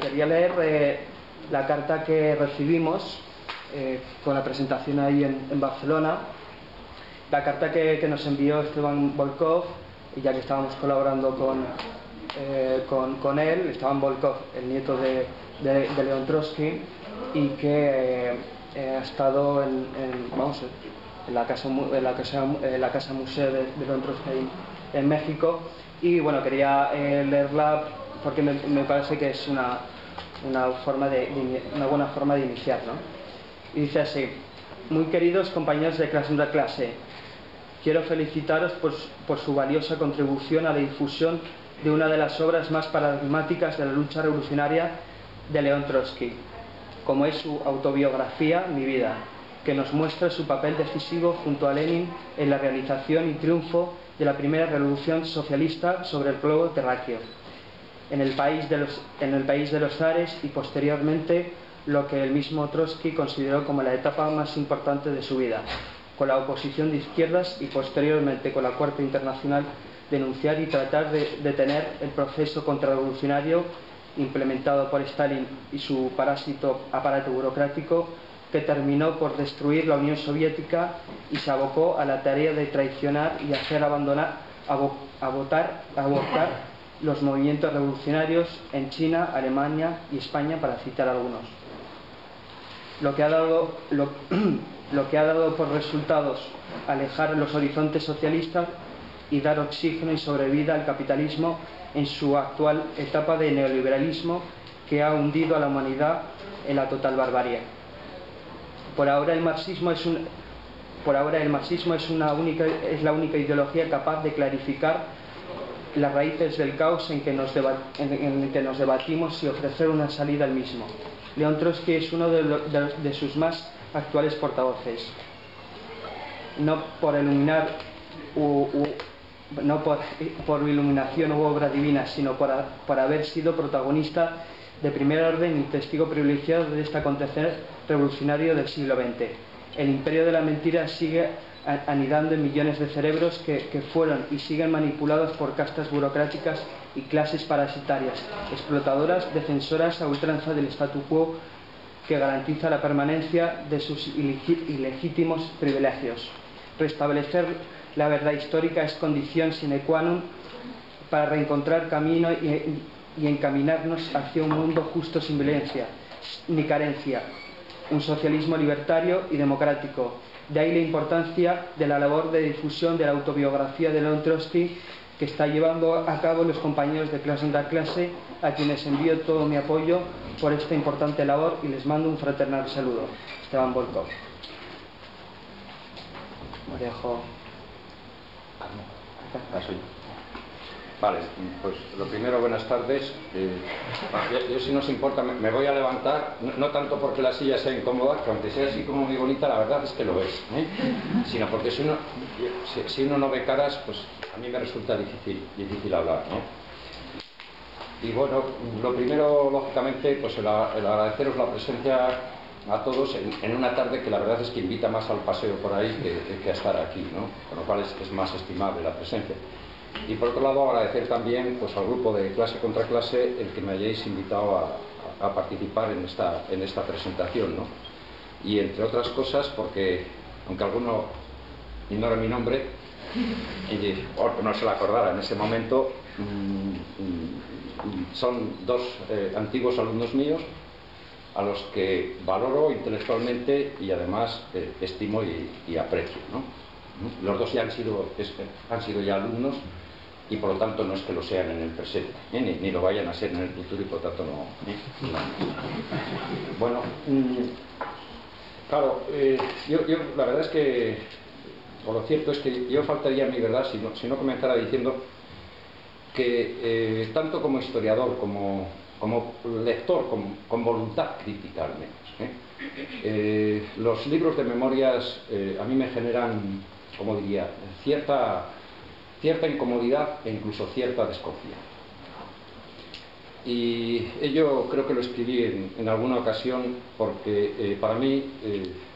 quería leer la carta que recibimos con la presentación ahí en Barcelona, la carta que nos envió Esteban Volkov, ya que estábamos colaborando con él. Esteban Volkov, el nieto de León Trotsky, y que ha estado en la casa museo de León Trotsky en México. Y bueno, quería leerla porque me parece que es una buena forma de iniciar, ¿no? Y dice así: muy queridos compañeros de clase en clase, quiero felicitaros por su valiosa contribución a la difusión de una de las obras más paradigmáticas de la lucha revolucionaria de León Trotsky, como es su autobiografía Mi vida, que nos muestra su papel decisivo junto a Lenin en la realización y triunfo de la primera revolución socialista sobre el globo terráqueo, en el país de los zares, y posteriormente lo que el mismo Trotsky consideró como la etapa más importante de su vida, con la oposición de izquierdas y posteriormente con la Cuarta Internacional, denunciar y tratar de detener el proceso contrarrevolucionario implementado por Stalin y su parásito aparato burocrático, que terminó por destruir la Unión Soviética y se abocó a la tarea de traicionar y hacer abortar los movimientos revolucionarios en China, Alemania y España, para citar algunos. Lo que ha dado por resultados alejar los horizontes socialistas y dar oxígeno y sobrevida al capitalismo en su actual etapa de neoliberalismo, que ha hundido a la humanidad en la total barbarie. Por ahora el marxismo es la única ideología capaz de clarificar las raíces del caos en que nos debatimos y ofrecer una salida al mismo. León Trotsky es uno de sus más actuales portavoces. No por iluminación u obra divina, sino por haber sido protagonista de primer orden y testigo privilegiado de este acontecer revolucionario del siglo XX. El imperio de la mentira sigue anidando en millones de cerebros que fueron y siguen manipulados por castas burocráticas y clases parasitarias, explotadoras, defensoras a ultranza del statu quo, que garantiza la permanencia de sus ilegítimos privilegios. Restablecer la verdad histórica es condición sine qua non para reencontrar camino y encaminarnos hacia un mundo justo, sin violencia ni carencia, un socialismo libertario y democrático. De ahí la importancia de la labor de difusión de la autobiografía de León Trotsky que está llevando a cabo los compañeros de clase en la clase, a quienes envío todo mi apoyo por esta importante labor y les mando un fraternal saludo. Esteban Volkov. Dejo. Vale, pues lo primero, buenas tardes. Yo, si no os importa, me voy a levantar, no tanto porque la silla sea incómoda, que aunque sea así como muy bonita, la verdad es que lo es, sino porque si uno no ve caras, pues a mí me resulta difícil hablar, ¿no? Y bueno, lo primero, lógicamente, pues el agradeceros la presencia a todos en una tarde que la verdad es que invita más al paseo por ahí que a estar aquí, ¿no? Con lo cual es más estimable la presencia. Y por otro lado, agradecer también pues al grupo de Clase contra Clase el que me hayáis invitado a participar en esta presentación, ¿no? Y entre otras cosas porque, aunque alguno ignora mi nombre o no se lo acordara en ese momento, son dos antiguos alumnos míos a los que valoro intelectualmente y además estimo y aprecio, ¿no? Los dos ya han sido ya alumnos y por lo tanto no es que lo sean en el presente, ni lo vayan a ser en el futuro, y por lo tanto no. Bueno, claro, yo la verdad es que, o lo cierto es que yo faltaría a mi verdad si no comenzara diciendo que tanto como historiador como lector, con voluntad crítica al menos, los libros de memorias a mí me generan, como diría, cierta incomodidad e incluso cierta desconfianza. Y ello creo que lo escribí en alguna ocasión porque para mí,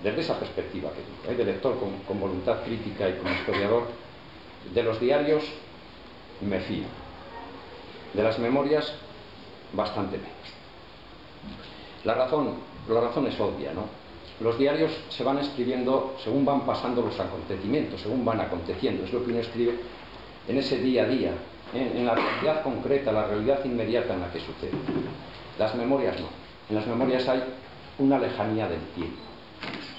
desde esa perspectiva que digo, de lector con voluntad crítica y como historiador, de los diarios me fío, de las memorias bastante menos. La razón es obvia, ¿no? Los diarios se van escribiendo según van pasando los acontecimientos, según van aconteciendo. Es lo que uno escribe en ese día a día, en la realidad concreta, la realidad inmediata en la que sucede. Las memorias no. En las memorias hay una lejanía del tiempo,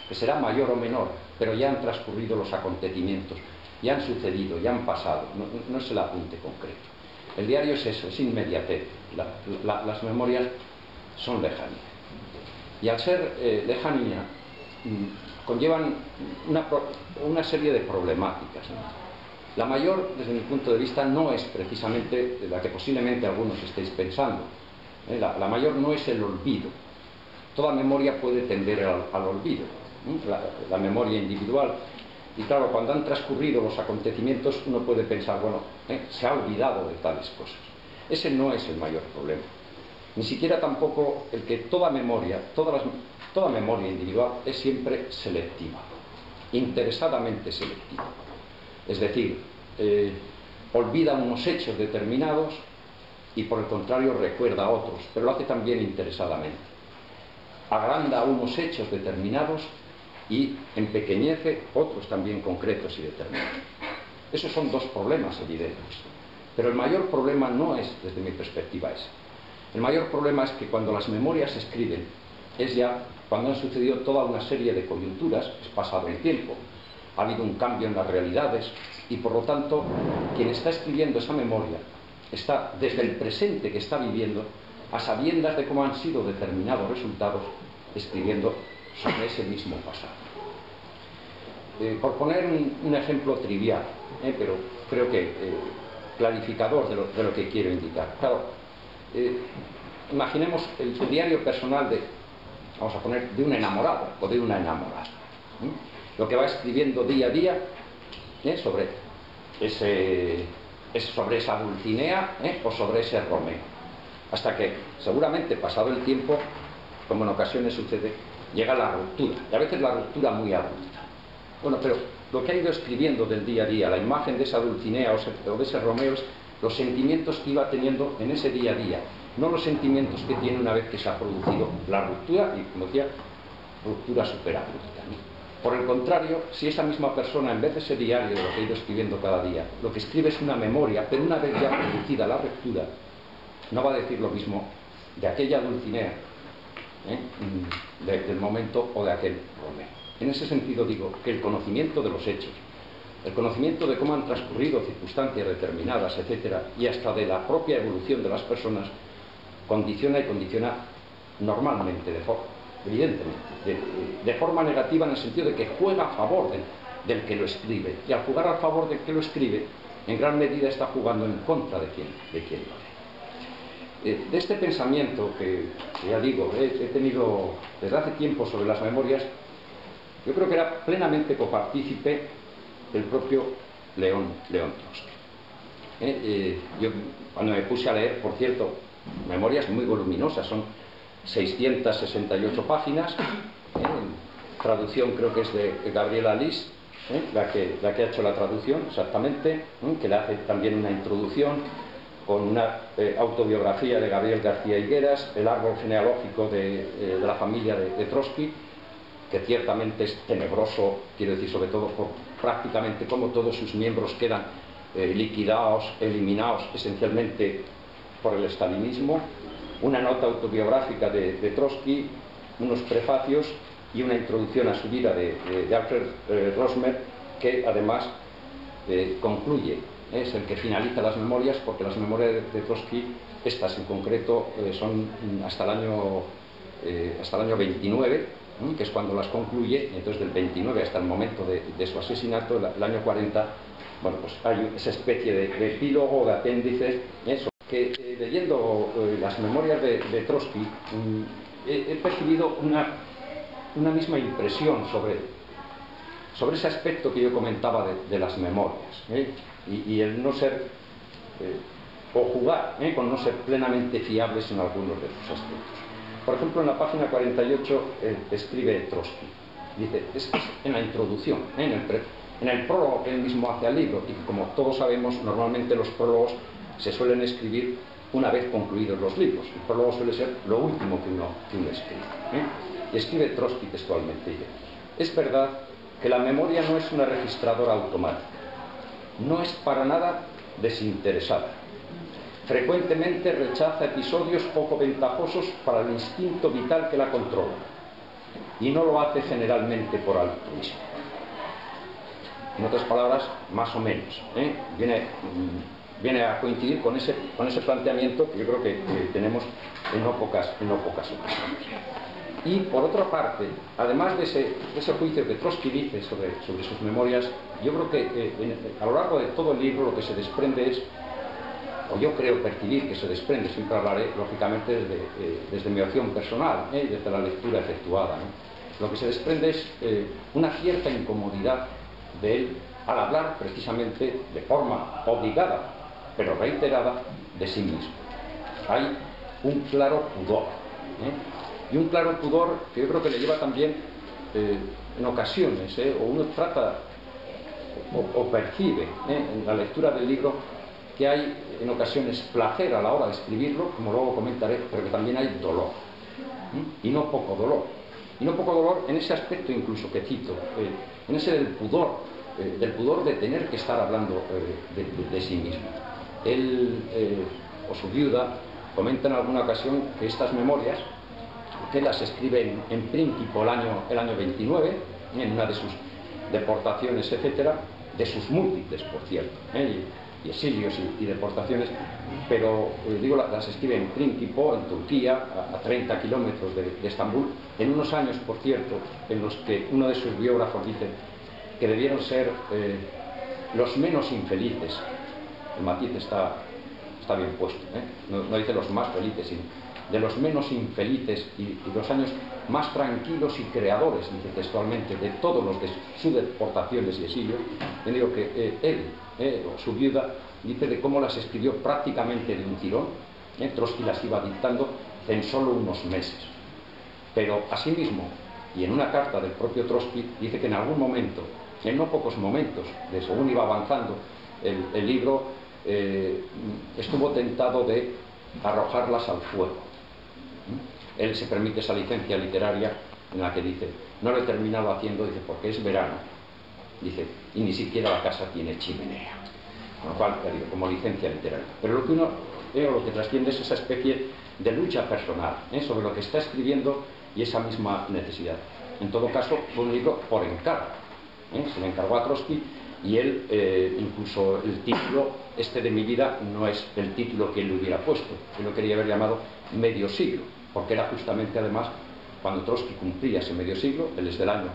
que será mayor o menor, pero ya han transcurrido los acontecimientos, ya han sucedido, ya han pasado, no es el apunte concreto. El diario es eso, es inmediatez. Las memorias son lejanía. Y al ser lejanía, conllevan una serie de problemáticas, ¿no? La mayor, desde mi punto de vista, no es precisamente la que posiblemente algunos estéis pensando. La mayor no es el olvido. Toda memoria puede tender al olvido, la memoria individual. Y claro, cuando han transcurrido los acontecimientos, uno puede pensar, bueno, se ha olvidado de tales cosas. Ese no es el mayor problema. Ni siquiera tampoco el que toda memoria individual es siempre selectiva, interesadamente selectiva. Es decir, olvida unos hechos determinados y por el contrario recuerda a otros, pero lo hace también interesadamente. Agranda unos hechos determinados y empequeñece otros también concretos y determinados. Esos son dos problemas evidentes. Pero el mayor problema no es, desde mi perspectiva, ese. El mayor problema es que cuando las memorias se escriben, es ya cuando han sucedido toda una serie de coyunturas, es pasado el tiempo, ha habido un cambio en las realidades y por lo tanto quien está escribiendo esa memoria está desde el presente que está viviendo, a sabiendas de cómo han sido determinados resultados, escribiendo sobre ese mismo pasado. Por poner un ejemplo trivial, pero creo que clarificador de lo que quiero indicar. Claro, imaginemos el diario personal vamos a poner, de un enamorado o de una enamorada. Lo que va escribiendo día a día sobre esa Dulcinea o sobre ese Romeo. Hasta que, seguramente, pasado el tiempo, como en ocasiones sucede, llega la ruptura. Y a veces la ruptura muy abrupta. Bueno, pero lo que ha ido escribiendo del día a día, la imagen de esa Dulcinea o de ese Romeo, es los sentimientos que iba teniendo en ese día a día, no los sentimientos que tiene una vez que se ha producido la ruptura, y como decía, ruptura superabrupta, ¿no? Por el contrario, si esa misma persona, en vez de ese diario de lo que ha ido escribiendo cada día, lo que escribe es una memoria, pero una vez ya producida la ruptura, no va a decir lo mismo de aquella Dulcinea, del momento o de aquel Romeo. En ese sentido digo que el conocimiento de los hechos, el conocimiento de cómo han transcurrido circunstancias determinadas, etcétera, y hasta de la propia evolución de las personas, condiciona normalmente, evidentemente, de forma negativa, en el sentido de que juega a favor del que lo escribe, y al jugar a favor del que lo escribe, en gran medida está jugando en contra de quien lo lee. De este pensamiento que ya digo, he tenido desde hace tiempo sobre las memorias, yo creo que era plenamente copartícipe el propio León Trotsky. Yo cuando me puse a leer, por cierto, memorias muy voluminosas, son 668 páginas, traducción creo que es de Gabriela Lis, la que ha hecho la traducción exactamente, que le hace también una introducción con una autobiografía de Gabriel García Higueras, el árbol genealógico de la familia de Trotsky, que ciertamente es tenebroso, quiero decir, sobre todo por prácticamente cómo todos sus miembros quedan liquidados, eliminados esencialmente por el estalinismo, una nota autobiográfica de Trotsky, unos prefacios y una introducción a su vida de Alfred Rosmer, que además concluye, es el que finaliza las memorias, porque las memorias de Trotsky, estas en concreto, son hasta el año 29, que es cuando las concluye, y entonces del 29 hasta el momento de su asesinato, el año 40, bueno, pues hay esa especie de epílogo, de apéndices, eso, que leyendo las memorias de Trotsky, he percibido una misma impresión sobre ese aspecto que yo comentaba de las memorias, y el no ser, o jugar con no ser plenamente fiables en algunos de sus aspectos. Por ejemplo, en la página 48 escribe Trotsky, dice, es en la introducción, en el prólogo que él mismo hace al libro, y como todos sabemos, normalmente los prólogos se suelen escribir una vez concluidos los libros. El prólogo suele ser lo último que uno escribe. Y escribe Trotsky textualmente: es verdad que la memoria no es una registradora automática, no es para nada desinteresada. Frecuentemente rechaza episodios poco ventajosos para el instinto vital que la controla, y no lo hace generalmente por altruismo. En otras palabras, más o menos, viene a coincidir con ese planteamiento que yo creo que tenemos en no pocas ocasiones. Y por otra parte, además de ese juicio que Trotsky dice sobre sus memorias, yo creo que a lo largo de todo el libro lo que se desprende es, o yo creo percibir que se desprende, siempre hablaré lógicamente desde mi opción personal, desde la lectura efectuada, lo que se desprende es una cierta incomodidad de él al hablar precisamente de forma obligada, pero reiterada, de sí mismo. Hay un claro pudor, y un claro pudor que yo creo que le lleva también en ocasiones, o uno trata o percibe en la lectura del libro que hay en ocasiones placer a la hora de escribirlo, como luego comentaré, pero que también hay dolor, y no poco dolor. Y no poco dolor en ese aspecto incluso que cito, en ese del pudor de tener que estar hablando de sí mismo. Él o su viuda comenta en alguna ocasión que estas memorias, que las escribe en Príncipe el año 29, en una de sus deportaciones, etcétera, de sus múltiples, por cierto, y exilios y deportaciones, pero digo, las escribe en Príncipe, en Turquía, a 30 kilómetros de Estambul, en unos años, por cierto, en los que uno de sus biógrafos dice que debieron ser los menos infelices. El matiz está bien puesto, no dice los más felices, sino de los menos infelices y los años más tranquilos y creadores, dice textualmente, de todos los de sus deportaciones y exilios. Yo digo que él, o su viuda, dice de cómo las escribió prácticamente de un tirón. Trotsky las iba dictando en solo unos meses. Pero asimismo, y en una carta del propio Trotsky, dice que en algún momento, en no pocos momentos, según iba avanzando el libro, estuvo tentado de arrojarlas al fuego. Él se permite esa licencia literaria en la que dice: no lo he terminado haciendo, dice, porque es verano, dice, y ni siquiera la casa tiene chimenea. Con lo cual, ya digo, como licencia literaria. Pero lo que uno lo que trasciende es esa especie de lucha personal sobre lo que está escribiendo y esa misma necesidad. En todo caso, fue un libro por encargo. Se le encargó a Trotsky, y él, incluso el título de mi vida no es el título que él le hubiera puesto. Él lo quería haber llamado Medio siglo, porque era justamente, además, cuando Trotsky cumplía ese medio siglo. Él es del año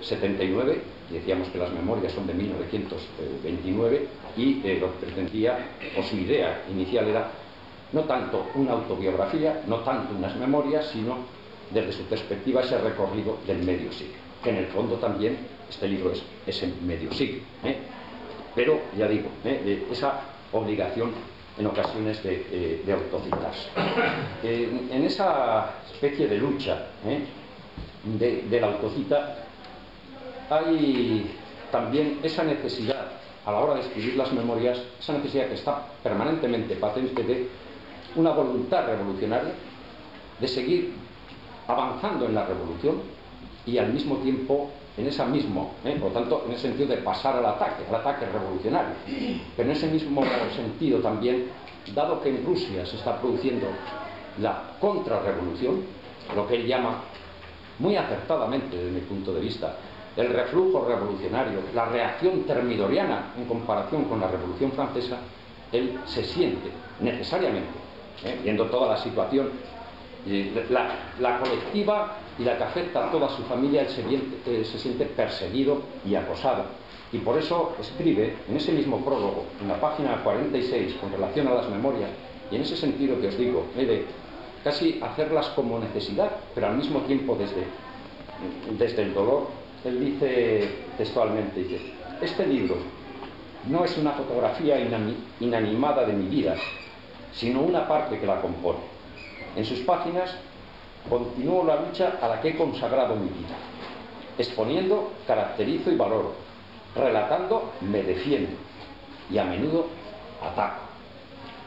79, y decíamos que las memorias son de 1929, y lo que pretendía, o su idea inicial era no tanto una autobiografía, no tanto unas memorias, sino desde su perspectiva ese recorrido del medio siglo, que en el fondo también este libro es ese medio siglo, pero ya digo, esa obligación en ocasiones de autocitarse. En esa especie de lucha de la autocita hay también esa necesidad a la hora de escribir las memorias, esa necesidad que está permanentemente patente de una voluntad revolucionaria, de seguir avanzando en la revolución y al mismo tiempo en esa mismo, por lo tanto, en ese sentido de pasar al ataque revolucionario, pero en ese mismo sentido también, dado que en Rusia se está produciendo la contrarrevolución, lo que él llama muy acertadamente desde mi punto de vista el reflujo revolucionario, la reacción termidoriana en comparación con la Revolución Francesa, él se siente necesariamente, viendo toda la situación, la colectiva y la que afecta a toda su familia, él se siente perseguido y acosado. Y por eso escribe en ese mismo prólogo, en la página 46, con relación a las memorias, y en ese sentido que os digo, de casi hacerlas como necesidad, pero al mismo tiempo desde el dolor. Él dice textualmente, dice: este libro no es una fotografía inanimada de mi vida, sino una parte que la compone. En sus páginas continúo la lucha a la que he consagrado mi vida. Exponiendo, caracterizo y valoro. Relatando, me defiendo. Y a menudo ataco.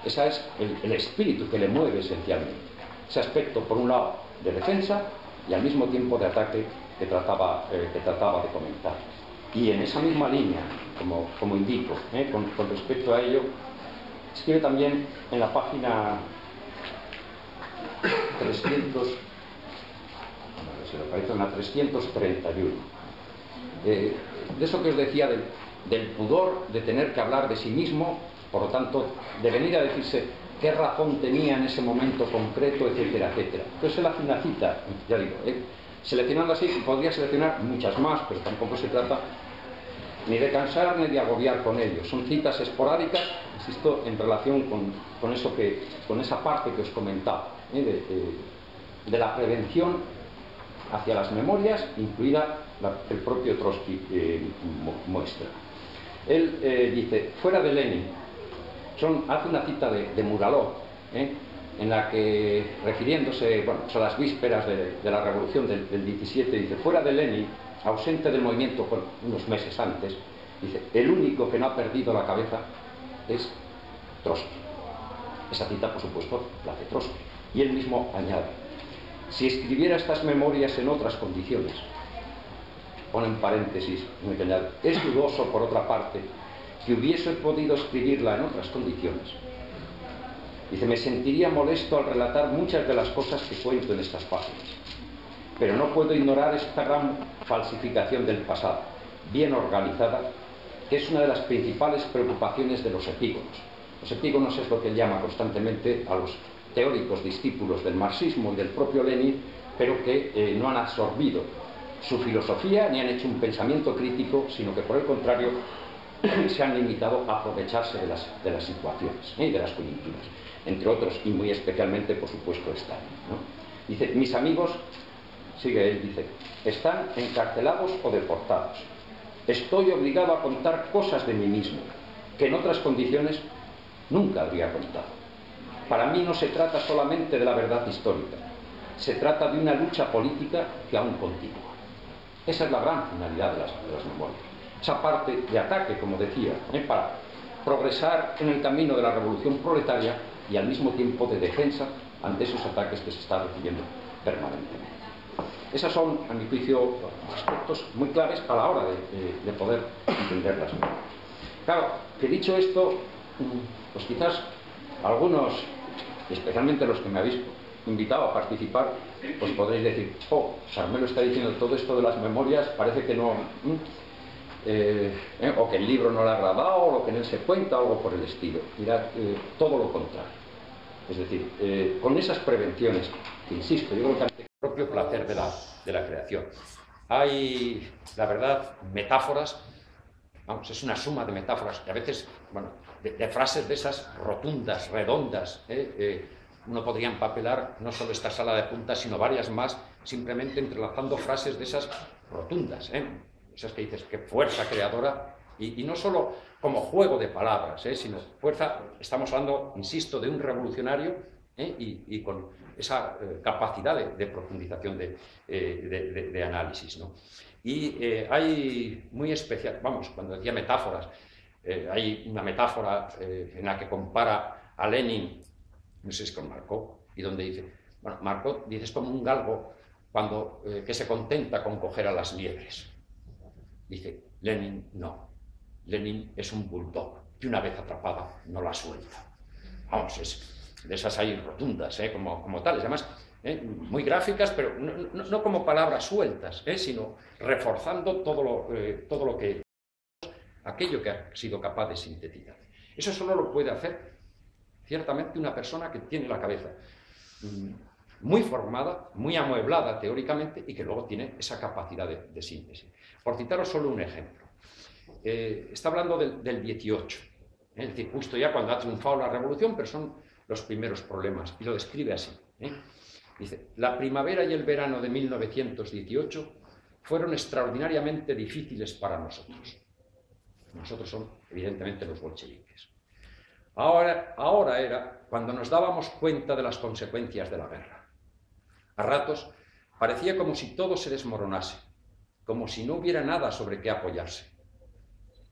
Ese es el espíritu que le mueve esencialmente. Ese aspecto, por un lado, de defensa y al mismo tiempo de ataque que trataba de comentar. Y en esa misma línea, como indico, con respecto a ello, escribe también en la página 300, se lo parece, en la 331, de eso que os decía del pudor de tener que hablar de sí mismo, por lo tanto, de venir a decirse qué razón tenía en ese momento concreto, etcétera, etcétera. Entonces él hace una cita, ya digo, seleccionando así, podría seleccionar muchas más, pero tampoco se trata ni de cansar ni de agobiar con ello. Son citas esporádicas, insisto, en relación con esa parte que os comentaba, de la prevención hacia las memorias, incluida el propio Trotsky muestra. Él dice, fuera de Lenin, hace una cita de Muralov, en la que, refiriéndose a las vísperas de la revolución del 17, dice, fuera de Lenin, ausente del movimiento unos meses antes, dice, el único que no ha perdido la cabeza es Trotsky. Esa cita, por supuesto, la hace Trotsky. Y él mismo añade, si escribiera estas memorias en otras condiciones, pone en paréntesis, es dudoso, por otra parte, que hubiese podido escribirla en otras condiciones. Dice, me sentiría molesto al relatar muchas de las cosas que cuento en estas páginas, pero no puedo ignorar esta gran falsificación del pasado, bien organizada, que es una de las principales preocupaciones de los epígonos. Los epígonos es lo que él llama constantemente a los teóricos discípulos del marxismo y del propio Lenin, pero que no han absorbido su filosofía ni han hecho un pensamiento crítico, sino que por el contrario se han limitado a aprovecharse de las situaciones y de las coyunturas, entre otros, y muy especialmente, por supuesto, Stalin, ¿no? Dice, mis amigos, sigue él, dice, están encarcelados o deportados. Estoy obligado a contar cosas de mí mismo, que en otras condiciones nunca habría contado. Para mí no se trata solamente de la verdad histórica, se trata de una lucha política que aún continúa. Esa es la gran finalidad de las memorias. Esa parte de ataque, como decía, para progresar en el camino de la revolución proletaria y al mismo tiempo de defensa ante esos ataques que se están recibiendo permanentemente. Esas son, a mi juicio, aspectos muy claves a la hora de poder entender las memorias. Claro, que dicho esto, pues quizás algunos, especialmente los que me habéis invitado a participar, pues podréis decir, Carmelo está diciendo todo esto de las memorias, parece que no, o que el libro no le ha agradado, o lo que en él se cuenta, o algo por el estilo. Mirad, todo lo contrario. Es decir, con esas prevenciones, que insisto, yo creo que ante el propio placer de la creación, hay, la verdad, metáforas, vamos, es una suma de metáforas, que a veces, bueno, de frases de esas rotundas, redondas, uno podría empapelar no solo esta sala de puntas, sino varias más, simplemente entrelazando frases de esas rotundas, esas que dices, qué fuerza creadora, y no solo como juego de palabras, sino fuerza, estamos hablando, insisto, de un revolucionario, y con esa capacidad de profundización de análisis, ¿no? Y hay muy especial, vamos, cuando decía metáforas, hay una metáfora en la que compara a Lenin, no sé si es con Markov, y donde dice, bueno, Markov dice, es como un galgo que se contenta con coger a las liebres. Dice, Lenin no, Lenin es un bulldog, que una vez atrapada no la suelta. Vamos, de esas hay rotundas, como tales, además, muy gráficas, pero no como palabras sueltas, sino reforzando todo lo que, aquello que ha sido capaz de sintetizar. Eso solo lo puede hacer ciertamente una persona que tiene la cabeza muy formada, muy amueblada teóricamente y que luego tiene esa capacidad de síntesis. Por citaros solo un ejemplo. Está hablando del 18, es decir, justo ya cuando ha triunfado la revolución, pero son los primeros problemas, y lo describe así. Dice, la primavera y el verano de 1918 fueron extraordinariamente difíciles para nosotros. Nosotros son, evidentemente, los bolcheviques. Ahora era cuando nos dábamos cuenta de las consecuencias de la guerra. A ratos parecía como si todo se desmoronase, como si no hubiera nada sobre qué apoyarse.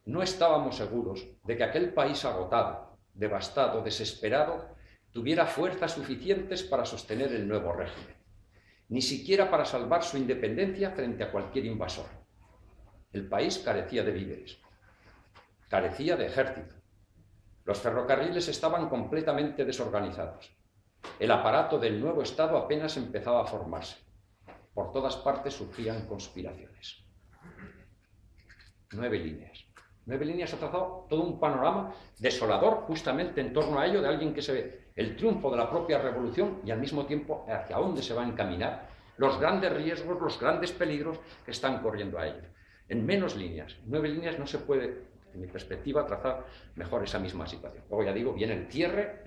No estábamos seguros de que aquel país agotado, devastado, desesperado, tuviera fuerzas suficientes para sostener el nuevo régimen, ni siquiera para salvar su independencia frente a cualquier invasor. El país carecía de víveres, carecía de ejército. Los ferrocarriles estaban completamente desorganizados. El aparato del nuevo Estado apenas empezaba a formarse. Por todas partes surgían conspiraciones. 9 líneas. 9 líneas ha trazado todo un panorama desolador justamente en torno a ello, de alguien que se ve el triunfo de la propia revolución y al mismo tiempo hacia dónde se va a encaminar, los grandes riesgos, los grandes peligros que están corriendo a ello. En menos líneas, 9 líneas, no se puede, en mi perspectiva, trazar mejor esa misma situación. Luego, ya digo, viene el cierre,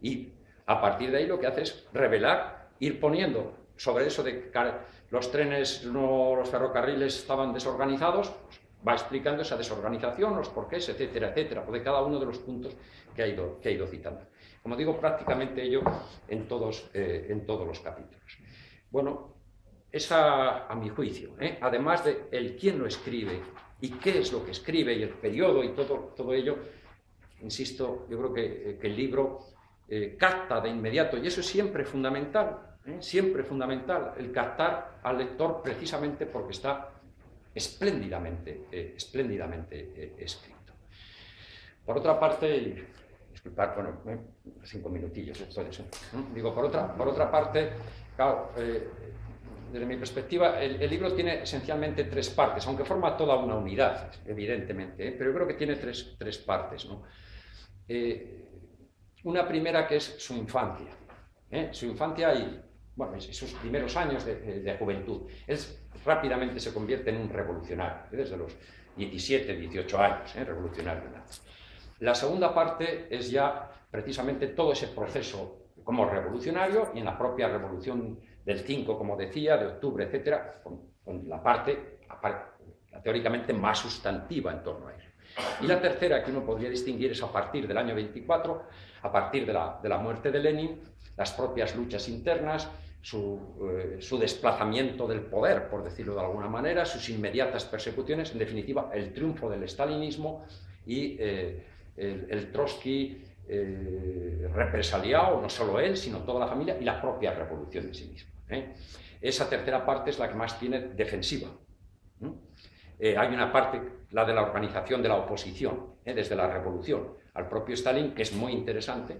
y a partir de ahí lo que hace es revelar, ir poniendo sobre eso de que los trenes, los ferrocarriles estaban desorganizados, pues va explicando esa desorganización, los porqués, etcétera, etcétera, o de cada uno de los puntos que ha ido citando. Como digo, prácticamente ello en todos los capítulos. Bueno, esa, a mi juicio, además de el quién lo escribe y qué es lo que escribe y el periodo y todo ello, insisto, yo creo que el libro capta de inmediato, y eso es siempre fundamental, el captar al lector precisamente porque está espléndidamente escrito. Por otra parte, disculpad, bueno, 5 minutillos, esto es, digo, por otra parte, claro, desde mi perspectiva, el libro tiene esencialmente 3 partes, aunque forma toda una unidad, evidentemente, pero yo creo que tiene tres partes, ¿no? Una primera que es su infancia, y, bueno, sus primeros años de juventud. Él rápidamente se convierte en un revolucionario, desde los 17, 18 años, revolucionario. La segunda parte es ya precisamente todo ese proceso como revolucionario y en la propia revolución del 5, como decía, de octubre, etcétera, con la parte teóricamente más sustantiva en torno a él. Y la tercera que uno podría distinguir es a partir del año 24, a partir de la muerte de Lenin, las propias luchas internas, su desplazamiento del poder, por decirlo de alguna manera, sus inmediatas persecuciones, en definitiva, el triunfo del stalinismo y el Trotsky represaliado, no solo él, sino toda la familia y la propia revolución en sí misma. Esa tercera parte es la que más tiene defensiva. Hay una parte, la de la organización de la oposición, desde la revolución al propio Stalin, que es muy interesante,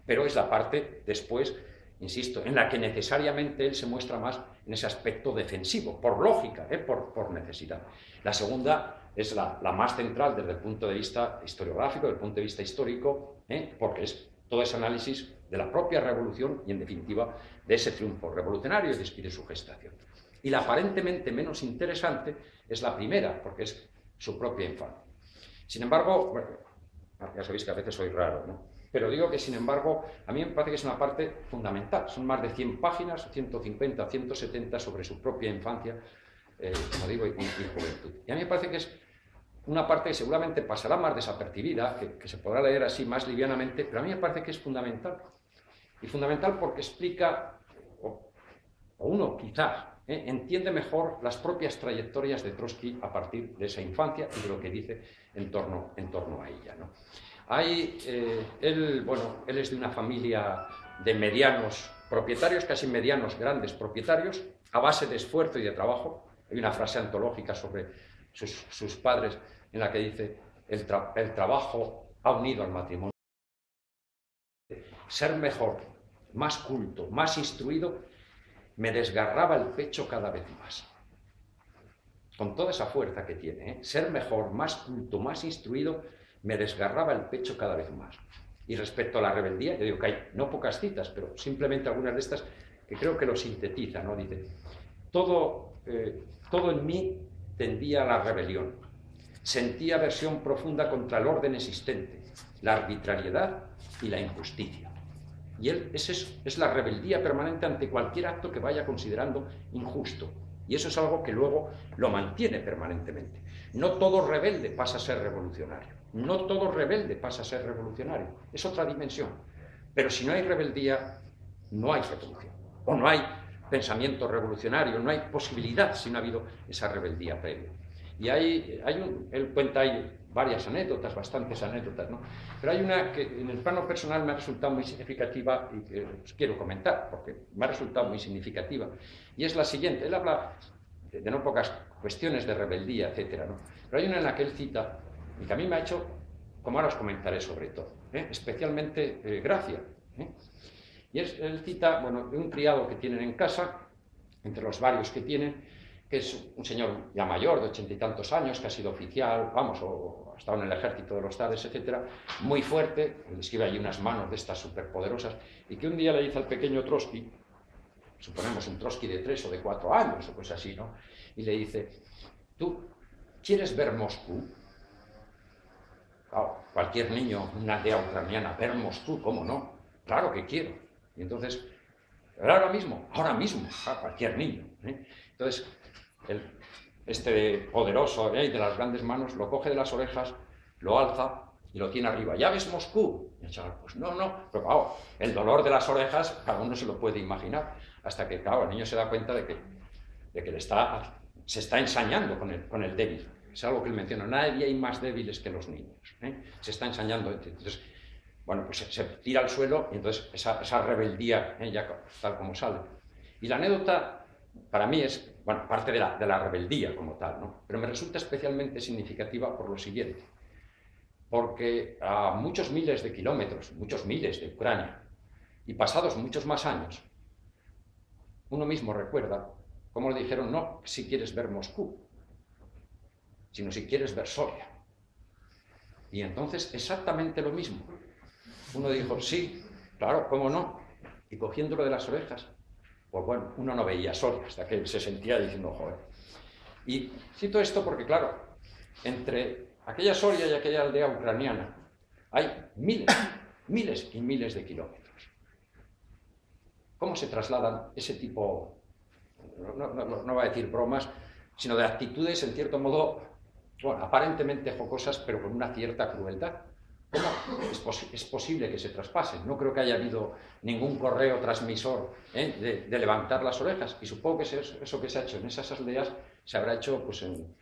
pero es la parte después, insisto, en la que necesariamente él se muestra más en ese aspecto defensivo, por lógica, por necesidad. La segunda es la más central desde el punto de vista historiográfico, desde el punto de vista histórico, porque es todo ese análisis de la propia revolución y, en definitiva, de ese triunfo revolucionario y de su gestación. Y la aparentemente menos interesante es la primera, porque es su propia infancia. Sin embargo, bueno, ya sabéis que a veces soy raro, ¿no? Pero digo que, sin embargo, a mí me parece que es una parte fundamental. Son más de 100 páginas, 150, 170 sobre su propia infancia, como digo, y juventud. Y a mí me parece que es una parte que seguramente pasará más desapercibida, que se podrá leer así más livianamente, pero a mí me parece que es fundamental. Y fundamental porque explica, o uno quizás, entiende mejor las propias trayectorias de Trotsky a partir de esa infancia y de lo que dice en torno a ella, ¿no? Él es de una familia de medianos propietarios, casi medianos grandes propietarios, a base de esfuerzo y de trabajo. Hay una frase antológica sobre sus padres en la que dice: el trabajo ha unido al matrimonio. Ser mejor, más culto, más instruido, me desgarraba el pecho cada vez más. Con toda esa fuerza que tiene, ser mejor, más culto, más instruido, me desgarraba el pecho cada vez más. Y respecto a la rebeldía, yo digo que hay no pocas citas, pero simplemente algunas de estas que creo que lo sintetizan, ¿no? Dice: todo en mí tendía a la rebelión. Sentía aversión profunda contra el orden existente, la arbitrariedad y la injusticia. Y es la rebeldía permanente ante cualquier acto que vaya considerando injusto. Y eso es algo que luego lo mantiene permanentemente. No todo rebelde pasa a ser revolucionario. No todo rebelde pasa a ser revolucionario. Es otra dimensión. Pero si no hay rebeldía, no hay revolución. O no hay pensamiento revolucionario, no hay posibilidad si no ha habido esa rebeldía previa. Y él cuenta ahí varias anécdotas, bastantes anécdotas, ¿no? Pero hay una que en el plano personal me ha resultado muy significativa y que os quiero comentar, porque me ha resultado muy significativa. Y es la siguiente. Él habla de no pocas cuestiones de rebeldía, etcétera, ¿no? Pero hay una en la que él cita, y que a mí me ha hecho, como ahora os comentaré sobre todo, especialmente gracia. Y él cita, bueno, de un criado que tienen en casa, entre los varios que tienen, que es un señor ya mayor, de 80 y tantos años, que ha sido oficial, vamos, o ha estado en el ejército de los Tales, etcétera, muy fuerte, le escribe allí unas manos de estas superpoderosas, y que un día le dice al pequeño Trotsky, suponemos un Trotsky de 3 o de 4 años, o pues así, ¿no? Y le dice, ¿tú quieres ver Moscú? Claro, cualquier niño, una aldea ucraniana, ver Moscú, ¿cómo no? Claro que quiero. Y entonces, ahora mismo, a cualquier niño. Entonces, este poderoso de las grandes manos lo coge de las orejas, lo alza y lo tiene arriba. ¿Ya ves Moscú? Y el chaval, pues no. Pero claro, el dolor de las orejas, cada uno se lo puede imaginar. Hasta que, claro, el niño se da cuenta de que se está ensañando con el débil. Es algo que él menciona. Nadie hay más débiles que los niños. Se está ensañando. Entonces, bueno, pues se tira al suelo y entonces esa rebeldía, ya tal como sale. Y la anécdota, para mí, es, bueno, parte de la rebeldía como tal, ¿no? Pero me resulta especialmente significativa por lo siguiente. Porque a muchos miles de kilómetros, muchos miles de Ucrania, y pasados muchos más años, uno mismo recuerda cómo le dijeron, no si quieres ver Moscú, sino si quieres ver Soria. Y entonces exactamente lo mismo. Uno dijo, sí, claro, ¿cómo no? Y cogiéndolo de las orejas, pues bueno, uno no veía Soria, hasta que se sentía diciendo, joder. Y cito esto porque, claro, entre aquella Soria y aquella aldea ucraniana hay miles y miles de kilómetros. ¿Cómo se trasladan ese tipo, no voy a decir bromas, sino de actitudes, en cierto modo, bueno, aparentemente jocosas, pero con una cierta crueldad? ¿Cómo es posible que se traspasen? No creo que haya habido ningún correo transmisor de levantar las orejas, y supongo que eso que se ha hecho en esas aldeas se habrá hecho pues, en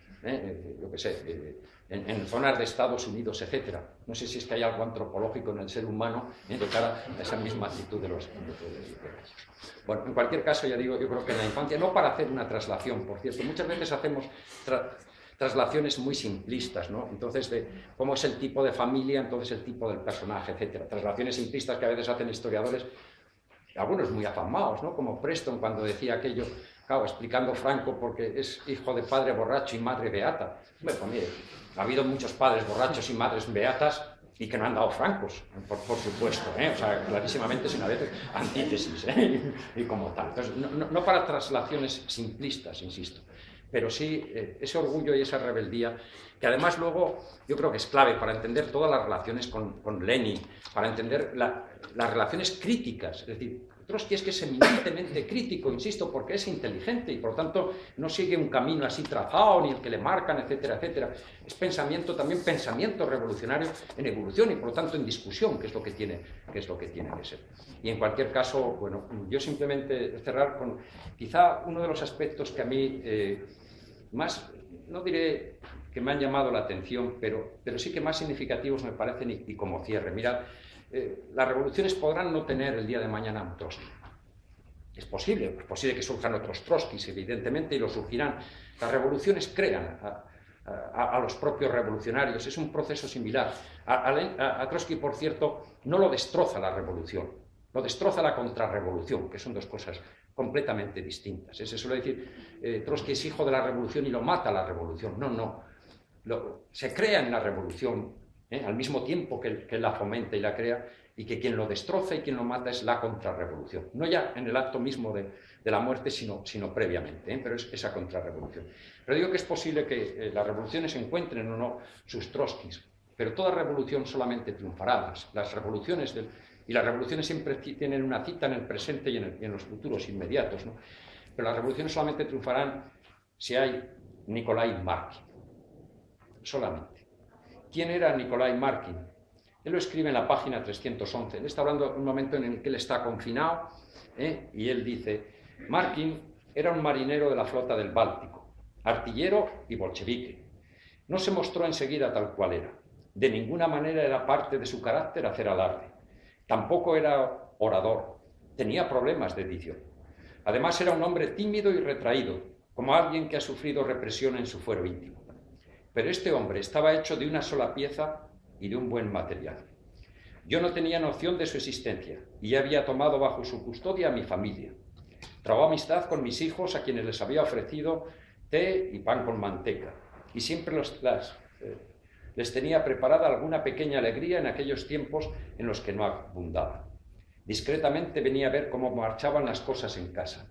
zonas de Estados Unidos, etcétera. No sé si es que hay algo antropológico en el ser humano de cara a esa misma actitud de los Bueno, en cualquier caso, ya digo, yo creo que en la infancia, no para hacer una traslación, por cierto, muchas veces hacemos traslaciones muy simplistas, ¿no? Entonces, de cómo es el tipo de familia, entonces el tipo del personaje, etcétera. Traslaciones simplistas que a veces hacen historiadores, algunos muy afamados, ¿no? Como Preston cuando decía aquello, claro, explicando Franco porque es hijo de padre borracho y madre beata. Bueno, pues mire, ha habido muchos padres borrachos y madres beatas y que no han dado francos, por supuesto, O sea, clarísimamente sin haber antítesis, y como tal. Entonces, no para traslaciones simplistas, insisto, pero sí ese orgullo y esa rebeldía, que además luego yo creo que es clave para entender todas las relaciones con Lenin, para entender las relaciones críticas. Es decir, Trotsky es que es eminentemente crítico, insisto, porque es inteligente y por lo tanto no sigue un camino así trazado, ni el que le marcan, etcétera, etcétera. Es pensamiento, también pensamiento revolucionario en evolución y por lo tanto en discusión, que es lo que tiene que ser. Y en cualquier caso, bueno, yo simplemente cerrar con quizá uno de los aspectos que a mí más, no diré que me han llamado la atención, pero sí que más significativos me parecen y como cierre. Mirad, las revoluciones podrán no tener el día de mañana un Trotsky. Es posible que surjan otros Trotskys, evidentemente, y lo surgirán. Las revoluciones crean a los propios revolucionarios, es un proceso similar. A Trotsky, por cierto, no lo destroza la revolución, lo destroza la contrarrevolución, que son dos cosas completamente distintas. Se suele decir, Trotsky es hijo de la revolución y lo mata la revolución. No. Se crea en la revolución, al mismo tiempo que la fomenta y la crea, y que quien lo destroza y quien lo mata es la contrarrevolución. No ya en el acto mismo de la muerte, sino previamente, pero es esa contrarrevolución. Pero digo que es posible que las revoluciones encuentren o no sus Trotskys, pero toda revolución solamente triunfará. Las revoluciones siempre tienen una cita en el presente y en los futuros inmediatos, ¿no? Pero las revoluciones solamente triunfarán si hay Nikolai Markin. Solamente. ¿Quién era Nikolai Markin? Él lo escribe en la página 311. Él está hablando de un momento en el que él está confinado, y él dice, Markin era un marinero de la flota del Báltico, artillero y bolchevique. No se mostró enseguida tal cual era. De ninguna manera era parte de su carácter hacer alarde. Tampoco era orador. Tenía problemas de edición. Además era un hombre tímido y retraído, como alguien que ha sufrido represión en su fuero íntimo. Pero este hombre estaba hecho de una sola pieza y de un buen material. Yo no tenía noción de su existencia y había tomado bajo su custodia a mi familia. Trabó amistad con mis hijos, a quienes les había ofrecido té y pan con manteca, y siempre les tenía preparada alguna pequeña alegría en aquellos tiempos en los que no abundaba. Discretamente venía a ver cómo marchaban las cosas en casa.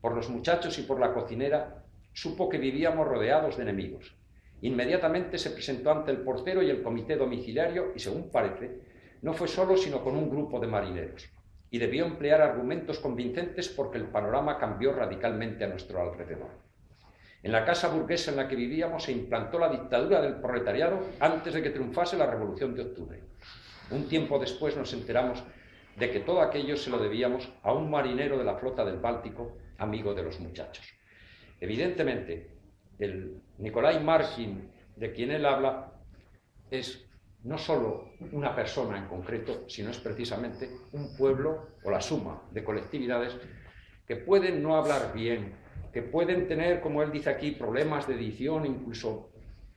Por los muchachos y por la cocinera supo que vivíamos rodeados de enemigos. Inmediatamente se presentó ante el portero y el comité domiciliario y, según parece, no fue solo sino con un grupo de marineros. Y debió emplear argumentos convincentes porque el panorama cambió radicalmente a nuestro alrededor. En la casa burguesa en la que vivíamos se implantó la dictadura del proletariado antes de que triunfase la Revolución de Octubre. Un tiempo después nos enteramos de que todo aquello se lo debíamos a un marinero de la flota del Báltico, amigo de los muchachos. Evidentemente, el Nikolai Markin, de quien él habla, es no solo una persona en concreto, sino es precisamente un pueblo o la suma de colectividades que pueden no hablar bien, que pueden tener, como él dice aquí, problemas de edición, incluso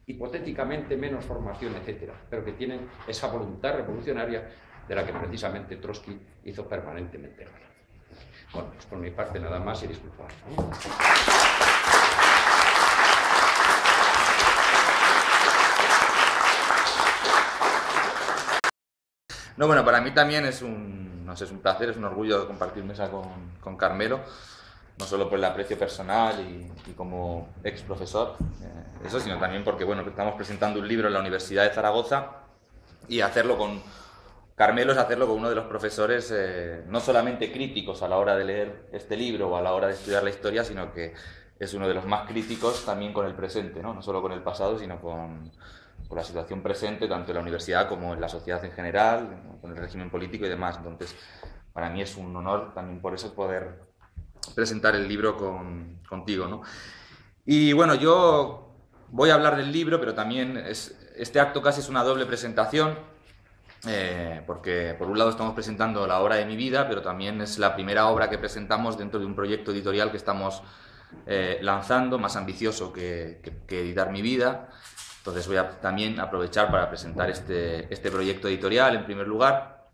hipotéticamente menos formación, etc., pero que tienen esa voluntad revolucionaria de la que precisamente Trotsky hizo permanentemente gala. Bueno, pues por mi parte nada más y disculpad. No, bueno, para mí también es un placer, es un orgullo compartir mesa con Carmelo, no solo por el aprecio personal y como ex profesor, eso, sino también porque, bueno, estamos presentando un libro en la Universidad de Zaragoza y hacerlo con Carmelo es hacerlo con uno de los profesores no solamente críticos a la hora de leer este libro o a la hora de estudiar la historia, sino que es uno de los más críticos también con el presente, ¿no? No solo con el pasado, sino con la situación presente, tanto en la universidad como en la sociedad en general, con el régimen político y demás. Entonces, para mí es un honor también por eso poder presentar el libro contigo, ¿no? Y bueno, yo voy a hablar del libro, pero también este acto casi es una doble presentación, porque por un lado estamos presentando la obra de mi vida, pero también es la primera obra que presentamos dentro de un proyecto editorial que estamos lanzando, más ambicioso que editar mi vida. Entonces voy a también aprovechar para presentar este proyecto editorial en primer lugar.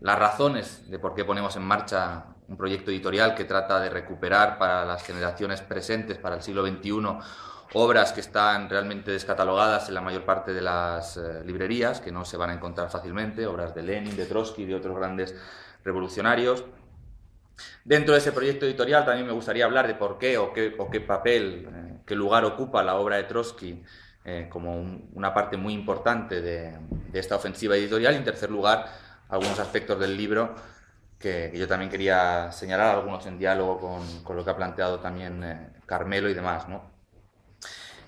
Las razones de por qué ponemos en marcha un proyecto editorial que trata de recuperar para las generaciones presentes, para el siglo XXI, obras que están realmente descatalogadas en la mayor parte de las librerías, que no se van a encontrar fácilmente, obras de Lenin, de Trotsky y de otros grandes revolucionarios. Dentro de ese proyecto editorial también me gustaría hablar de por qué o qué papel, qué lugar ocupa la obra de Trotsky como una parte muy importante de esta ofensiva editorial. Y en tercer lugar, algunos aspectos del libro que yo también quería señalar, algunos en diálogo con lo que ha planteado también Carmelo y demás, ¿no?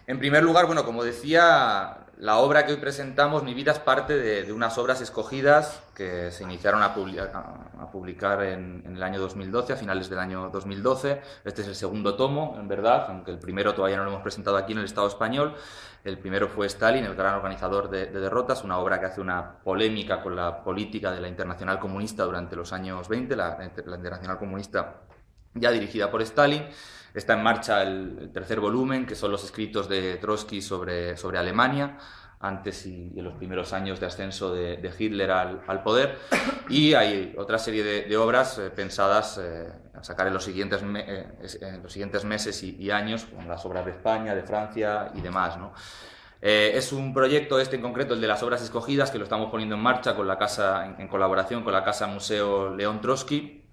En primer lugar, bueno, como decía, la obra que hoy presentamos, Mi vida, es parte de unas obras escogidas que se iniciaron a publicar en el año 2012, a finales del año 2012. Este es el segundo tomo, en verdad, aunque el primero todavía no lo hemos presentado aquí en el Estado español. El primero fue Stalin, el gran organizador de derrotas, una obra que hace una polémica con la política de la Internacional Comunista durante los años 20, la Internacional Comunista ya dirigida por Stalin. Está en marcha el tercer volumen, que son los escritos de Trotsky sobre Alemania, antes y en los primeros años de ascenso de Hitler al poder. Y hay otra serie de obras pensadas a sacar en los siguientes meses y años, con las obras de España, de Francia y demás, ¿no? Es un proyecto en concreto, el de las obras escogidas, que lo estamos poniendo en marcha con la casa, en colaboración con la Casa Museo León Trotsky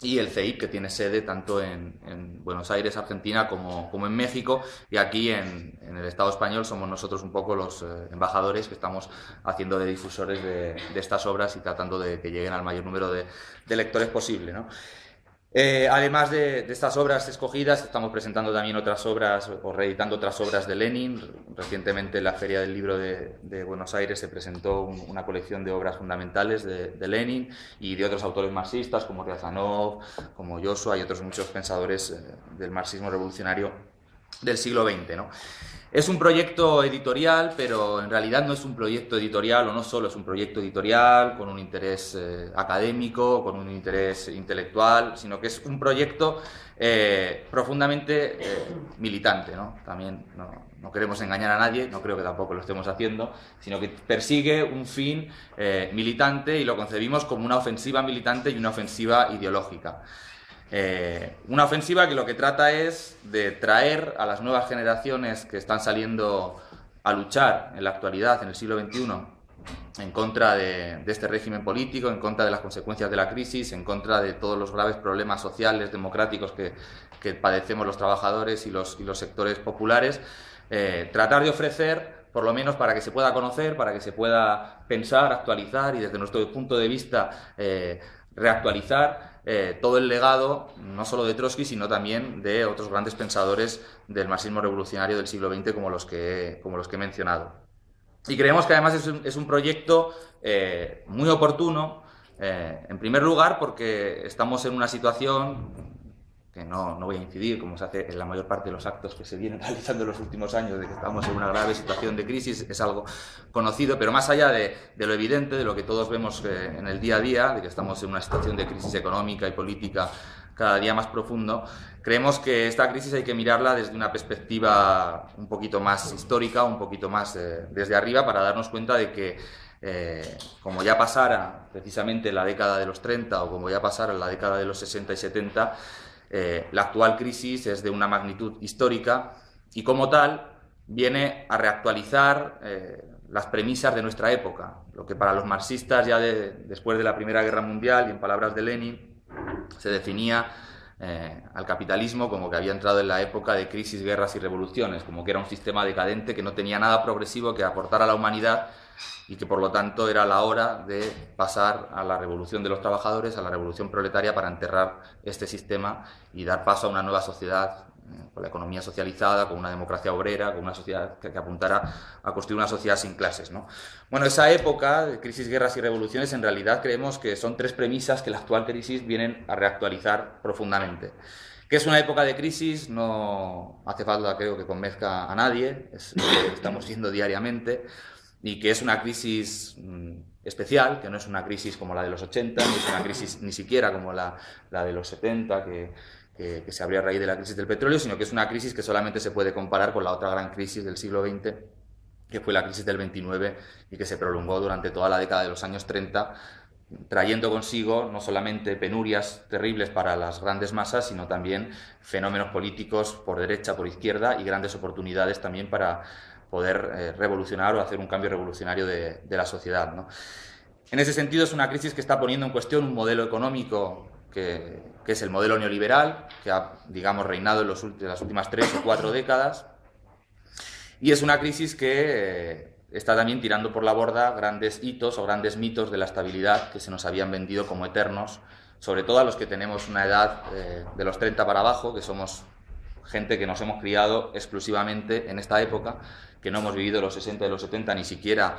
y el CEIP, que tiene sede tanto en Buenos Aires, Argentina, como en México, y aquí en el Estado español somos nosotros un poco los embajadores que estamos haciendo de difusores de estas obras y tratando de que lleguen al mayor número de lectores posible, ¿no? Además de estas obras escogidas, estamos presentando también otras obras o reeditando otras obras de Lenin. Recientemente en la Feria del Libro de Buenos Aires se presentó una colección de obras fundamentales de Lenin y de otros autores marxistas como Riazanov, como Joshua y otros muchos pensadores del marxismo revolucionario del siglo XX, ¿no? Es un proyecto editorial, pero en realidad no es un proyecto editorial, o no solo es un proyecto editorial con un interés académico, con un interés intelectual, sino que es un proyecto profundamente militante, ¿no? También no queremos engañar a nadie, no creo que tampoco lo estemos haciendo, sino que persigue un fin militante y lo concebimos como una ofensiva militante y una ofensiva ideológica. Una ofensiva que lo que trata es de traer a las nuevas generaciones que están saliendo a luchar en la actualidad, en el siglo XXI, en contra de este régimen político, en contra de las consecuencias de la crisis, en contra de todos los graves problemas sociales, democráticos que padecemos los trabajadores y los sectores populares, tratar de ofrecer, por lo menos para que se pueda conocer, para que se pueda pensar, actualizar y desde nuestro punto de vista reactualizar todo el legado, no solo de Trotsky, sino también de otros grandes pensadores del marxismo revolucionario del siglo XX como los que he mencionado. Y creemos que además es un proyecto muy oportuno, en primer lugar porque estamos en una situación que no voy a incidir, como se hace en la mayor parte de los actos que se vienen realizando en los últimos años, de que estamos en una grave situación de crisis, es algo conocido, pero más allá de lo evidente, de lo que todos vemos en el día a día, de que estamos en una situación de crisis económica y política cada día más profundo, creemos que esta crisis hay que mirarla desde una perspectiva un poquito más histórica, un poquito más desde arriba, para darnos cuenta de que como ya pasara precisamente la década de los 30 o como ya pasara la década de los 60 y 70, la actual crisis es de una magnitud histórica y como tal viene a reactualizar las premisas de nuestra época, lo que para los marxistas ya después de la Primera Guerra Mundial y en palabras de Lenin se definía al capitalismo como que había entrado en la época de crisis, guerras y revoluciones, como que era un sistema decadente que no tenía nada progresivo que aportar a la humanidad y que por lo tanto era la hora de pasar a la revolución de los trabajadores, a la revolución proletaria, para enterrar este sistema y dar paso a una nueva sociedad con la economía socializada, con una democracia obrera, con una sociedad que apuntara a construir una sociedad sin clases, ¿no? Bueno, esa época de crisis, guerras y revoluciones, en realidad creemos que son tres premisas que la actual crisis vienen a reactualizar profundamente. Que es una época de crisis, no hace falta, creo, que convenzca a nadie, es lo que estamos viendo diariamente, y que es una crisis especial, que no es una crisis como la de los 80, ni es una crisis ni siquiera como la de los 70, que se abrió a raíz de la crisis del petróleo, sino que es una crisis que solamente se puede comparar con la otra gran crisis del siglo XX, que fue la crisis del 29 y que se prolongó durante toda la década de los años 30, trayendo consigo no solamente penurias terribles para las grandes masas, sino también fenómenos políticos por derecha, por izquierda y grandes oportunidades también para poder revolucionar o hacer un cambio revolucionario de la sociedad, ¿no? En ese sentido es una crisis que está poniendo en cuestión un modelo económico que es el modelo neoliberal, que ha, digamos, reinado en las últimas 3 o 4 décadas, y es una crisis que está también tirando por la borda grandes hitos o grandes mitos de la estabilidad que se nos habían vendido como eternos, sobre todo a los que tenemos una edad de los 30 para abajo, que somos gente que nos hemos criado exclusivamente en esta época, que no hemos vivido los 60 y los 70 ni siquiera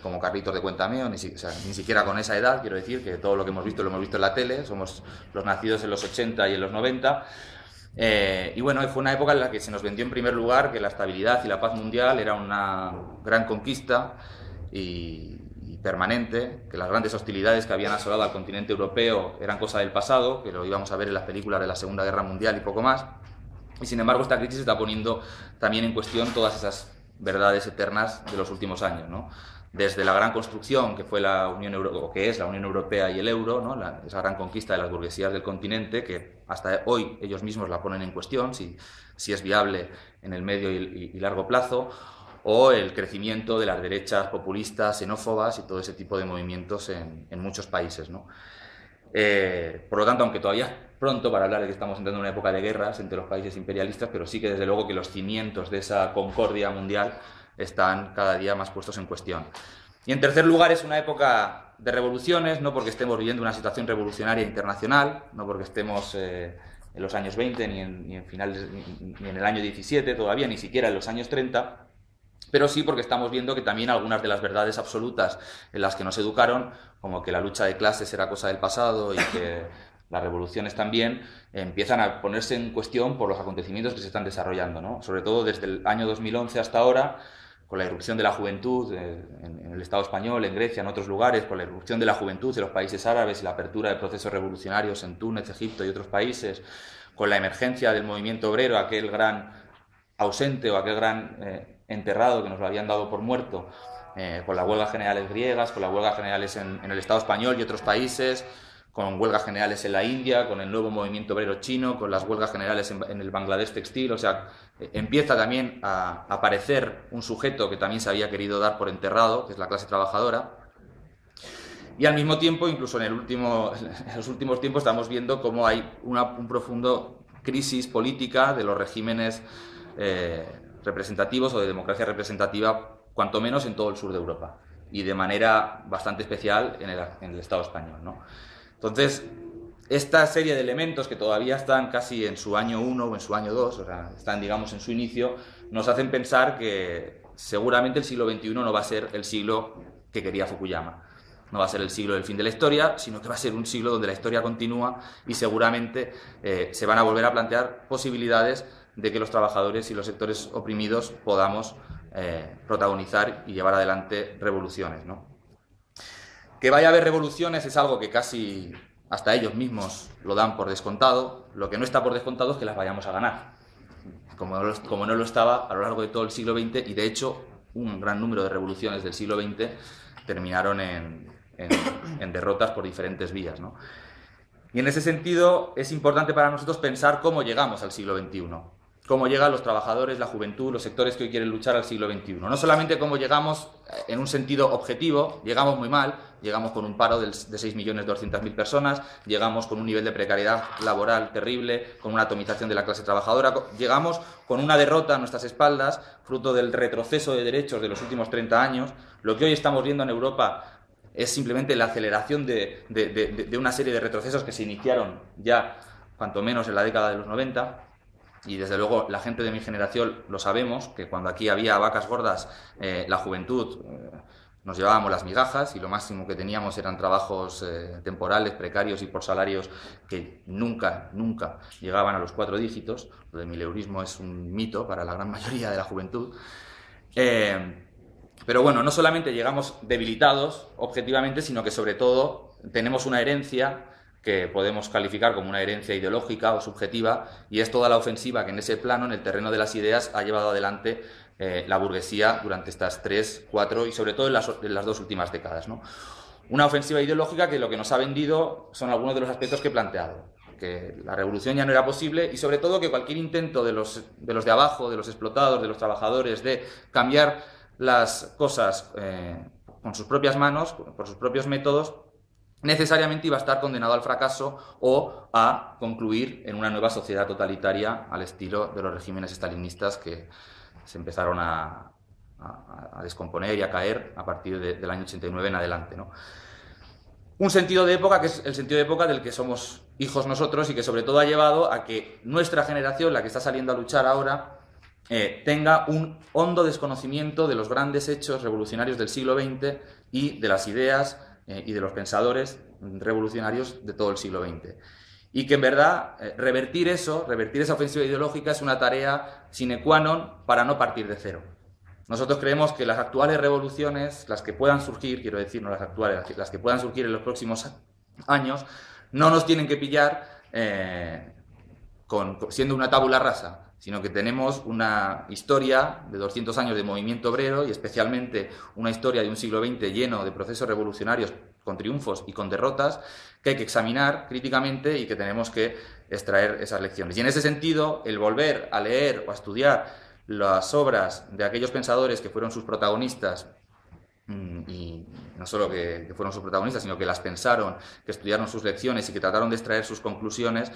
como carritos de cuentameo, ni siquiera con esa edad. Quiero decir que todo lo que hemos visto lo hemos visto en la tele, somos los nacidos en los 80 y en los 90, y bueno, fue una época en la que se nos vendió en primer lugar que la estabilidad y la paz mundial era una gran conquista y permanente, que las grandes hostilidades que habían asolado al continente europeo eran cosa del pasado, que lo íbamos a ver en las películas de la Segunda Guerra Mundial y poco más. Y sin embargo esta crisis está poniendo también en cuestión todas esas verdades eternas de los últimos años, ¿no? Desde la gran construcción que fue la Unión Europea, que es la Unión Europea y el euro, ¿no? Esa gran conquista de las burguesías del continente, que hasta hoy ellos mismos la ponen en cuestión, si es viable en el medio y largo plazo, o el crecimiento de las derechas populistas, xenófobas y todo ese tipo de movimientos en muchos países, ¿no? Por lo tanto, aunque todavía es pronto para hablar de que estamos entrando en una época de guerras entre los países imperialistas, pero sí que desde luego que los cimientos de esa concordia mundial están cada día más puestos en cuestión. Y en tercer lugar es una época de revoluciones, no porque estemos viviendo una situación revolucionaria internacional, no porque estemos en los años 20 ni en el año 17 todavía, ni siquiera en los años 30, pero sí porque estamos viendo que también algunas de las verdades absolutas en las que nos educaron, como que la lucha de clases era cosa del pasado y que las revoluciones también, empiezan a ponerse en cuestión por los acontecimientos que se están desarrollando, ¿no? Sobre todo desde el año 2011 hasta ahora, con la irrupción de la juventud en el Estado español, en Grecia, en otros lugares, con la irrupción de la juventud en los países árabes y la apertura de procesos revolucionarios en Túnez, Egipto y otros países, con la emergencia del movimiento obrero, aquel gran ausente o aquel gran enterrado que nos lo habían dado por muerto, con las huelgas generales griegas, con las huelgas generales en el Estado español y otros países, con huelgas generales en la India, con el nuevo movimiento obrero chino, con las huelgas generales en el Bangladesh textil. O sea, empieza también a aparecer un sujeto que también se había querido dar por enterrado, que es la clase trabajadora. Y al mismo tiempo, incluso en los últimos tiempos, estamos viendo cómo hay un profundo crisis política de los regímenes representativos o de democracia representativa, cuanto menos en todo el sur de Europa, y de manera bastante especial en el Estado español, ¿no? Entonces, esta serie de elementos que todavía están casi en su año 1 o en su año 2, o sea, están, digamos, en su inicio, nos hacen pensar que seguramente el siglo XXI no va a ser el siglo que quería Fukuyama. No va a ser el siglo del fin de la historia, sino que va a ser un siglo donde la historia continúa y seguramente se van a volver a plantear posibilidades de que los trabajadores y los sectores oprimidos podamos protagonizar y llevar adelante revoluciones, ¿no? Que vaya a haber revoluciones es algo que casi hasta ellos mismos lo dan por descontado. Lo que no está por descontado es que las vayamos a ganar, como no lo estaba a lo largo de todo el siglo XX, y de hecho un gran número de revoluciones del siglo XX terminaron en derrotas por diferentes vías, ¿no? Y en ese sentido es importante para nosotros pensar cómo llegamos al siglo XXI. Cómo llegan los trabajadores, la juventud, los sectores que hoy quieren luchar al siglo XXI. No solamente cómo llegamos en un sentido objetivo, llegamos muy mal, llegamos con un paro de 6.200.000 personas, llegamos con un nivel de precariedad laboral terrible, con una atomización de la clase trabajadora, llegamos con una derrota a nuestras espaldas, fruto del retroceso de derechos de los últimos 30 años. Lo que hoy estamos viendo en Europa es simplemente la aceleración de una serie de retrocesos que se iniciaron ya, cuanto menos, en la década de los 90. Y desde luego la gente de mi generación lo sabemos, que cuando aquí había vacas gordas, la juventud nos llevábamos las migajas y lo máximo que teníamos eran trabajos temporales, precarios y por salarios que nunca llegaban a los 4 dígitos. Lo del mileurismo es un mito para la gran mayoría de la juventud. Pero bueno, no solamente llegamos debilitados objetivamente, sino que sobre todo tenemos una herencia que podemos calificar como una herencia ideológica o subjetiva, y es toda la ofensiva que en ese plano, en el terreno de las ideas, ha llevado adelante la burguesía durante estas 3, 4 y sobre todo en las 2 últimas décadas, ¿no? Una ofensiva ideológica que lo que nos ha vendido son algunos de los aspectos que he planteado, que la revolución ya no era posible y sobre todo que cualquier intento de los de abajo, de los explotados, de los trabajadores, de cambiar las cosas con sus propias manos, por sus propios métodos, necesariamente iba a estar condenado al fracaso o a concluir en una nueva sociedad totalitaria al estilo de los regímenes estalinistas que se empezaron a descomponer y a caer a partir del año 89 en adelante, ¿no? Un sentido de época que es el sentido de época del que somos hijos nosotros y que sobre todo ha llevado a que nuestra generación, la que está saliendo a luchar ahora, tenga un hondo desconocimiento de los grandes hechos revolucionarios del siglo XX y de las ideas y de los pensadores revolucionarios de todo el siglo XX. Y que en verdad revertir esa ofensiva ideológica es una tarea sine qua non para no partir de cero. Nosotros creemos que las actuales revoluciones, las que puedan surgir, quiero decir, no las actuales, las que puedan surgir en los próximos años, no nos tienen que pillar siendo una tabula rasa, sino que tenemos una historia de 200 años de movimiento obrero y especialmente una historia de un siglo XX lleno de procesos revolucionarios con triunfos y con derrotas que hay que examinar críticamente y que tenemos que extraer esas lecciones. Y en ese sentido, el volver a leer o a estudiar las obras de aquellos pensadores que fueron sus protagonistas, y no solo que fueron sus protagonistas, sino que las pensaron, que estudiaron sus lecciones y que trataron de extraer sus conclusiones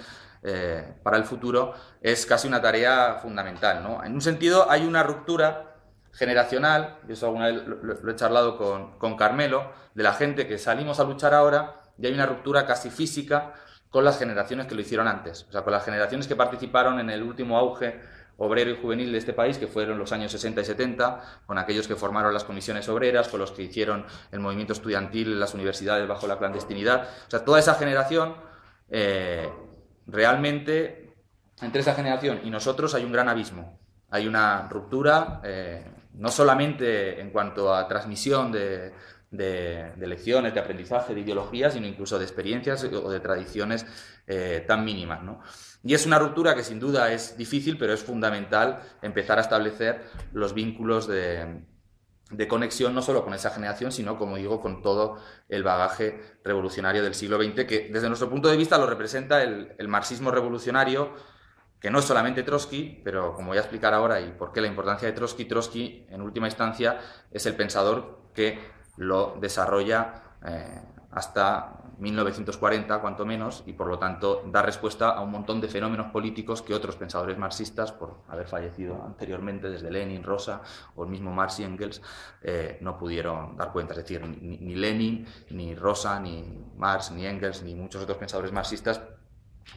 para el futuro, es casi una tarea fundamental, ¿no? En un sentido hay una ruptura generacional, y eso alguna vez lo he charlado con Carmelo, de la gente que salimos a luchar ahora, y hay una ruptura casi física con las generaciones que lo hicieron antes, o sea, con las generaciones que participaron en el último auge obrero y juvenil de este país, que fueron los años 60 y 70, con aquellos que formaron las comisiones obreras, con los que hicieron el movimiento estudiantil en las universidades bajo la clandestinidad. O sea, toda esa generación realmente entre esa generación y nosotros hay un gran abismo. Hay una ruptura, no solamente en cuanto a transmisión de lecciones, de aprendizaje, de ideologías, sino incluso de experiencias o de tradiciones tan mínimas, ¿no? Y es una ruptura que sin duda es difícil, pero es fundamental empezar a establecer los vínculos de conexión no solo con esa generación, sino, como digo, con todo el bagaje revolucionario del siglo XX, que desde nuestro punto de vista lo representa el marxismo revolucionario, que no es solamente Trotsky, pero como voy a explicar ahora y por qué la importancia de Trotsky, Trotsky en última instancia es el pensador que lo desarrolla hasta 1940, cuanto menos, y por lo tanto da respuesta a un montón de fenómenos políticos que otros pensadores marxistas, por haber fallecido anteriormente, desde Lenin, Rosa o el mismo Marx y Engels, no pudieron dar cuenta. Es decir, ni Lenin, ni Rosa, ni Marx, ni Engels, ni muchos otros pensadores marxistas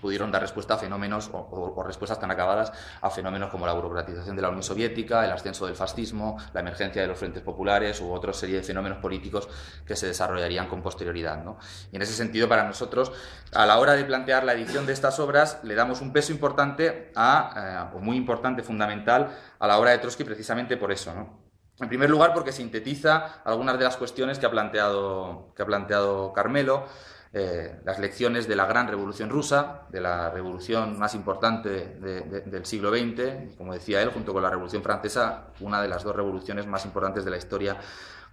pudieron dar respuesta a fenómenos o respuestas tan acabadas a fenómenos como la burocratización de la Unión Soviética, el ascenso del fascismo, la emergencia de los frentes populares u otra serie de fenómenos políticos que se desarrollarían con posterioridad, ¿no? Y en ese sentido, para nosotros, a la hora de plantear la edición de estas obras, le damos un peso importante o muy importante, fundamental, a la obra de Trotsky precisamente por eso, ¿no? En primer lugar, porque sintetiza algunas de las cuestiones que ha planteado Carmelo, las lecciones de la gran revolución rusa, de la revolución más importante del siglo XX, como decía él, junto con la revolución francesa, una de las dos revoluciones más importantes de la historia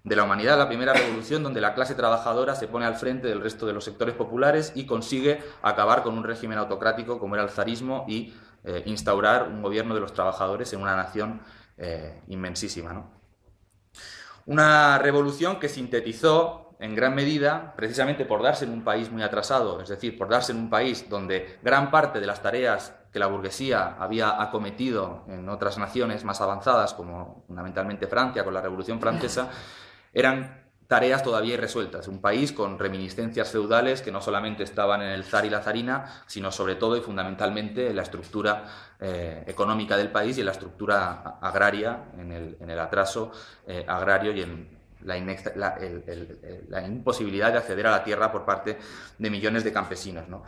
de la humanidad. La primera revolución donde la clase trabajadora se pone al frente del resto de los sectores populares y consigue acabar con un régimen autocrático como era el zarismo y instaurar un gobierno de los trabajadores en una nación inmensísima, ¿no? Una revolución que sintetizó en gran medida, precisamente por darse en un país muy atrasado, es decir, por darse en un país donde gran parte de las tareas que la burguesía había acometido en otras naciones más avanzadas, como fundamentalmente Francia, con la Revolución Francesa, eran tareas todavía irresueltas. Un país con reminiscencias feudales que no solamente estaban en el zar y la zarina, sino sobre todo y fundamentalmente en la estructura económica del país y en la estructura agraria, en el atraso agrario y en la imposibilidad de acceder a la tierra por parte de millones de campesinos, ¿no?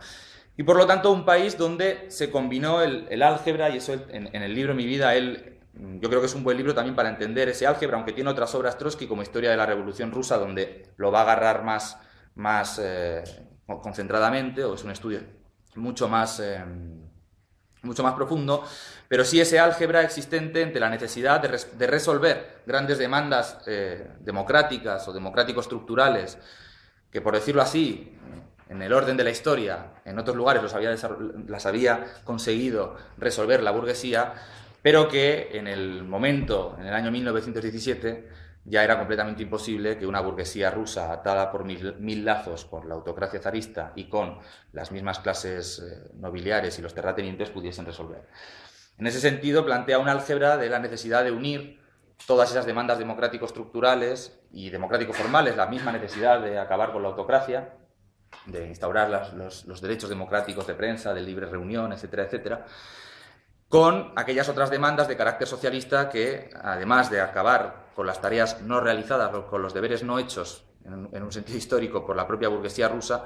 Y por lo tanto un país donde se combinó el álgebra, y eso en el libro Mi Vida, yo creo que es un buen libro también para entender ese álgebra, aunque tiene otras obras Trotsky como Historia de la Revolución Rusa, donde lo va a agarrar más concentradamente, o es un estudio mucho más profundo, pero sí ese álgebra existente entre la necesidad de resolver grandes demandas democráticas o democrático-estructurales, que por decirlo así, en el orden de la historia, en otros lugares las había conseguido resolver la burguesía, pero que en el año 1917, ya era completamente imposible que una burguesía rusa atada por mil lazos por la autocracia zarista y con las mismas clases nobiliares y los terratenientes pudiesen resolver. En ese sentido, plantea un álgebra de la necesidad de unir todas esas demandas democrático-estructurales y democrático-formales, la misma necesidad de acabar con la autocracia, de instaurar los derechos democráticos de prensa, de libre reunión, etcétera, etcétera, con aquellas otras demandas de carácter socialista que, además de acabar con las tareas no realizadas, con los deberes no hechos, en un sentido histórico, por la propia burguesía rusa,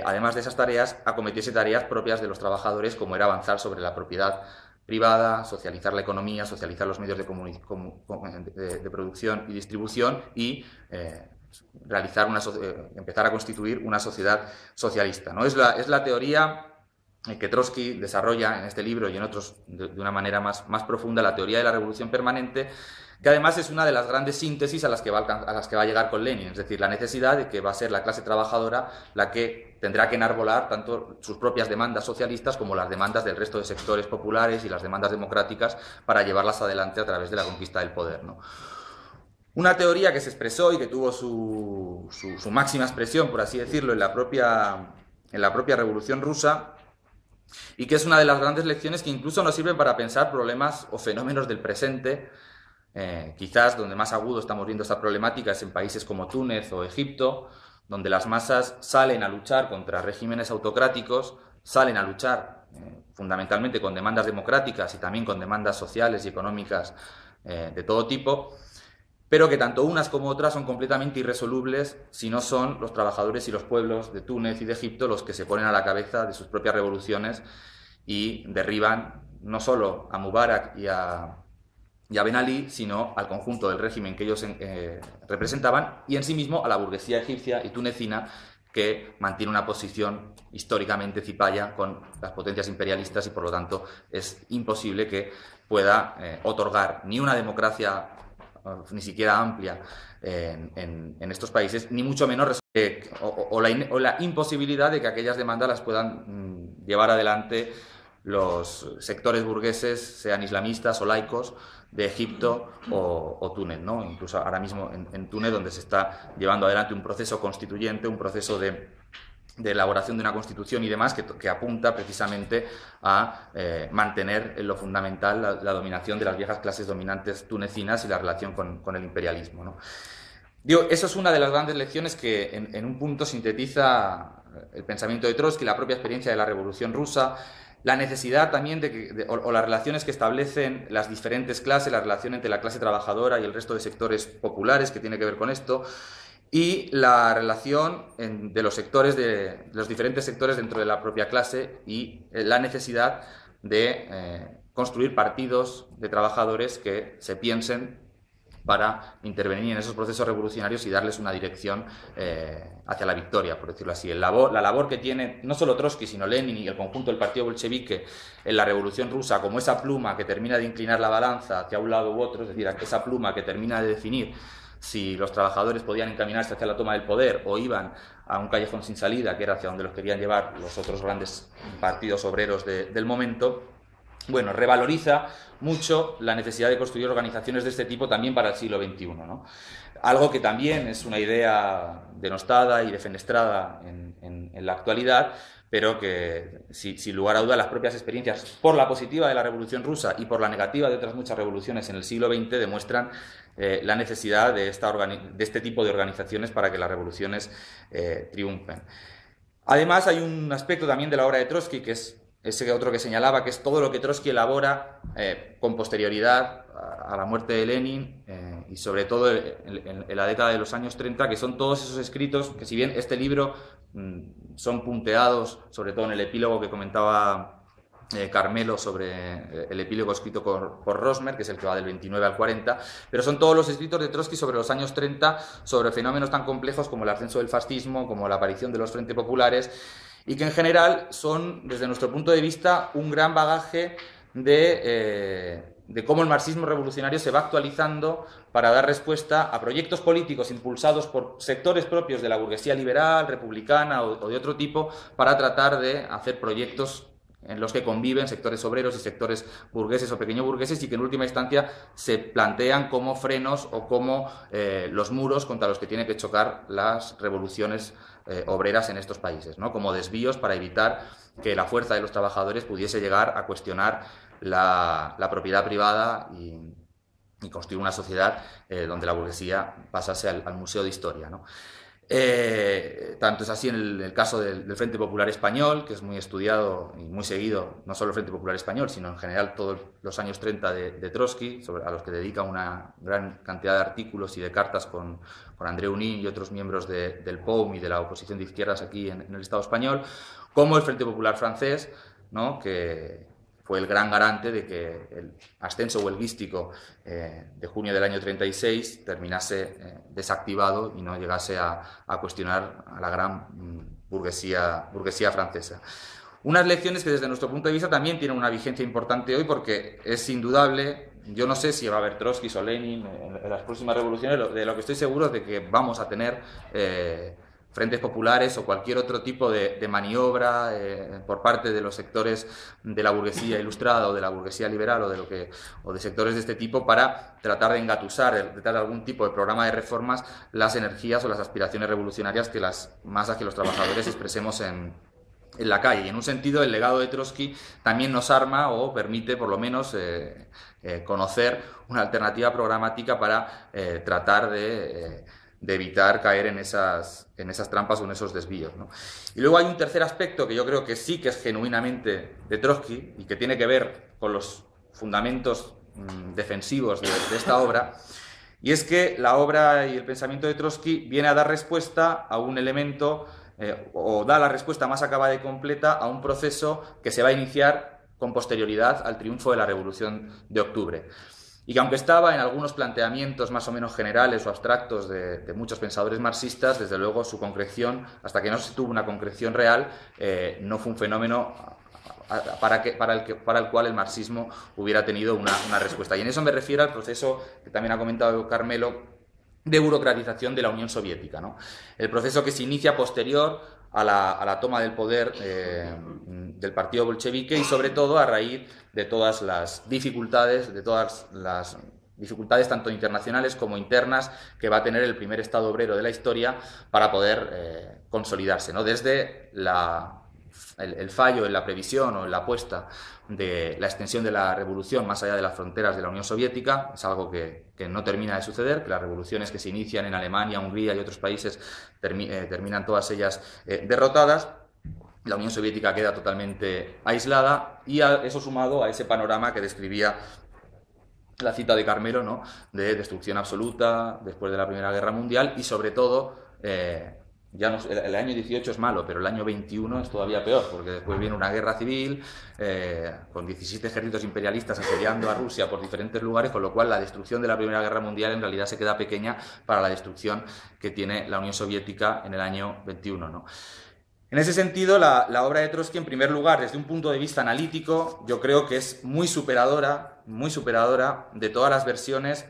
además de esas tareas, acometiese tareas propias de los trabajadores, como era avanzar sobre la propiedad privada, socializar la economía, socializar los medios de producción y distribución y empezar a constituir una sociedad socialista, ¿no? Es la teoría que Trotsky desarrolla en este libro y en otros de una manera más profunda, la teoría de la revolución permanente, que además es una de las grandes síntesis a las que va a llegar con Lenin, es decir, la necesidad de que va a ser la clase trabajadora la que tendrá que enarbolar tanto sus propias demandas socialistas como las demandas del resto de sectores populares y las demandas democráticas para llevarlas adelante a través de la conquista del poder, ¿no? Una teoría que se expresó y que tuvo su máxima expresión, por así decirlo, en la propia Revolución Rusa, y que es una de las grandes lecciones que incluso nos sirven para pensar problemas o fenómenos del presente. Quizás donde más agudo estamos viendo esta problemática es en países como Túnez o Egipto, donde las masas salen a luchar contra regímenes autocráticos, salen a luchar fundamentalmente con demandas democráticas y también con demandas sociales y económicas de todo tipo, pero que tanto unas como otras son completamente irresolubles si no son los trabajadores y los pueblos de Túnez y de Egipto los que se ponen a la cabeza de sus propias revoluciones y derriban no solo a Mubarak y a Ben Ali, sino al conjunto del régimen que ellos representaban y en sí mismo a la burguesía egipcia y tunecina, que mantiene una posición históricamente cipaya con las potencias imperialistas y por lo tanto es imposible que pueda otorgar ni una democracia ni siquiera amplia en estos países, ni mucho menos o la imposibilidad de que aquellas demandas las puedan llevar adelante los sectores burgueses, sean islamistas o laicos, de Egipto o Túnez, ¿no? Incluso ahora mismo en Túnez, donde se está llevando adelante un proceso constituyente, un proceso de elaboración de una constitución y demás, que apunta precisamente a mantener en lo fundamental la dominación de las viejas clases dominantes tunecinas y la relación con el imperialismo, ¿no? Digo, eso es una de las grandes lecciones que en un punto sintetiza el pensamiento de Trotsky, la propia experiencia de la Revolución Rusa, la necesidad también o las relaciones que establecen las diferentes clases, la relación entre la clase trabajadora y el resto de sectores populares que tiene que ver con esto, y la relación de los sectores, de los diferentes sectores dentro de la propia clase y la necesidad de construir partidos de trabajadores que se piensen para intervenir en esos procesos revolucionarios y darles una dirección hacia la victoria, por decirlo así. La labor que tiene no solo Trotsky, sino Lenin y el conjunto del partido bolchevique en la Revolución Rusa, como esa pluma que termina de inclinar la balanza hacia un lado u otro, es decir, esa pluma que termina de definir si los trabajadores podían encaminarse hacia la toma del poder o iban a un callejón sin salida, que era hacia donde los querían llevar los otros grandes partidos obreros del momento. Bueno, revaloriza mucho la necesidad de construir organizaciones de este tipo también para el siglo XXI, ¿no? Algo que también es una idea denostada y defenestrada en la actualidad, pero que, sin lugar a duda, las propias experiencias, por la positiva de la Revolución Rusa y por la negativa de otras muchas revoluciones en el siglo XX, demuestran la necesidad de este tipo de organizaciones para que las revoluciones triunfen. Además, hay un aspecto también de la obra de Trotsky, que es ese otro que señalaba, que es todo lo que Trotsky elabora con posterioridad a la muerte de Lenin y sobre todo en la década de los años 30, que son todos esos escritos que, si bien este libro son punteados, sobre todo en el epílogo que comentaba Carmelo, sobre el epílogo escrito por Rosmer, que es el que va del 29 al 40, pero son todos los escritos de Trotsky sobre los años 30, sobre fenómenos tan complejos como el ascenso del fascismo, como la aparición de los frentes populares, y que en general son, desde nuestro punto de vista, un gran bagaje de cómo el marxismo revolucionario se va actualizando para dar respuesta a proyectos políticos impulsados por sectores propios de la burguesía liberal, republicana o de otro tipo, para tratar de hacer proyectos en los que conviven sectores obreros y sectores burgueses o pequeño burgueses, y que en última instancia se plantean como frenos o como los muros contra los que tienen que chocar las revoluciones obreras en estos países, ¿no? Como desvíos para evitar que la fuerza de los trabajadores pudiese llegar a cuestionar la propiedad privada y construir una sociedad donde la burguesía pasase al museo de historia, ¿no? Tanto es así en el caso del Frente Popular Español, que es muy estudiado y muy seguido, no solo el Frente Popular Español, sino en general todos los años 30 de Trotsky, a los que dedica una gran cantidad de artículos y de cartas con André Unín y otros miembros del POUM y de la oposición de izquierdas aquí en el Estado español, como el Frente Popular francés, ¿no? Que fue el gran garante de que el ascenso huelguístico de junio del año 36 terminase desactivado y no llegase a cuestionar a la gran burguesía francesa. Unas lecciones que desde nuestro punto de vista también tienen una vigencia importante hoy, porque es indudable, yo no sé si va a haber Trotsky o Lenin en las próximas revoluciones, de lo que estoy seguro es de que vamos a tener frentes populares o cualquier otro tipo de maniobra por parte de los sectores de la burguesía ilustrada o de la burguesía liberal o de sectores de este tipo para tratar de engatusar, de dar algún tipo de programa de reformas, las energías o las aspiraciones revolucionarias que las masas, que los trabajadores expresemos en la calle. Y en un sentido, el legado de Trotsky también nos arma o permite por lo menos conocer una alternativa programática para tratar de evitar caer en esas trampas o en esos desvíos, ¿no? Y luego hay un tercer aspecto que yo creo que sí que es genuinamente de Trotsky y que tiene que ver con los fundamentos defensivos de esta obra, Y es que la obra y el pensamiento de Trotsky viene a dar respuesta a un elemento, o da la respuesta más acabada y completa a un proceso que se va a iniciar con posterioridad al triunfo de la Revolución de Octubre. Y que aunque estaba en algunos planteamientos más o menos generales o abstractos de muchos pensadores marxistas, desde luego su concreción, hasta que no se tuvo una concreción real, no fue un fenómeno para el cual el marxismo hubiera tenido una respuesta. Y en eso me refiero al proceso que también ha comentado Carmelo, de burocratización de la Unión Soviética, ¿no? El proceso que se inicia posterior a la toma del poder del partido bolchevique y sobre todo a raíz de todas las dificultades, tanto internacionales como internas que va a tener el primer Estado obrero de la historia para poder consolidarse, ¿no? Desde el fallo en la previsión o en la apuesta de la extensión de la revolución más allá de las fronteras de la Unión Soviética, es algo que no termina de suceder, que las revoluciones que se inician en Alemania, Hungría y otros países terminan todas ellas derrotadas. La Unión Soviética queda totalmente aislada y eso sumado a ese panorama que describía la cita de Carmelo, ¿no? De destrucción absoluta después de la Primera Guerra Mundial y sobre todo el año 18 es malo, pero el año 21 es todavía peor, porque después viene una guerra civil con 17 ejércitos imperialistas asediando a Rusia por diferentes lugares, con lo cual la destrucción de la Primera Guerra Mundial en realidad se queda pequeña para la destrucción que tiene la Unión Soviética en el año 21, ¿no? En ese sentido, la obra de Trotsky, en primer lugar, desde un punto de vista analítico, yo creo que es muy superadora de todas las versiones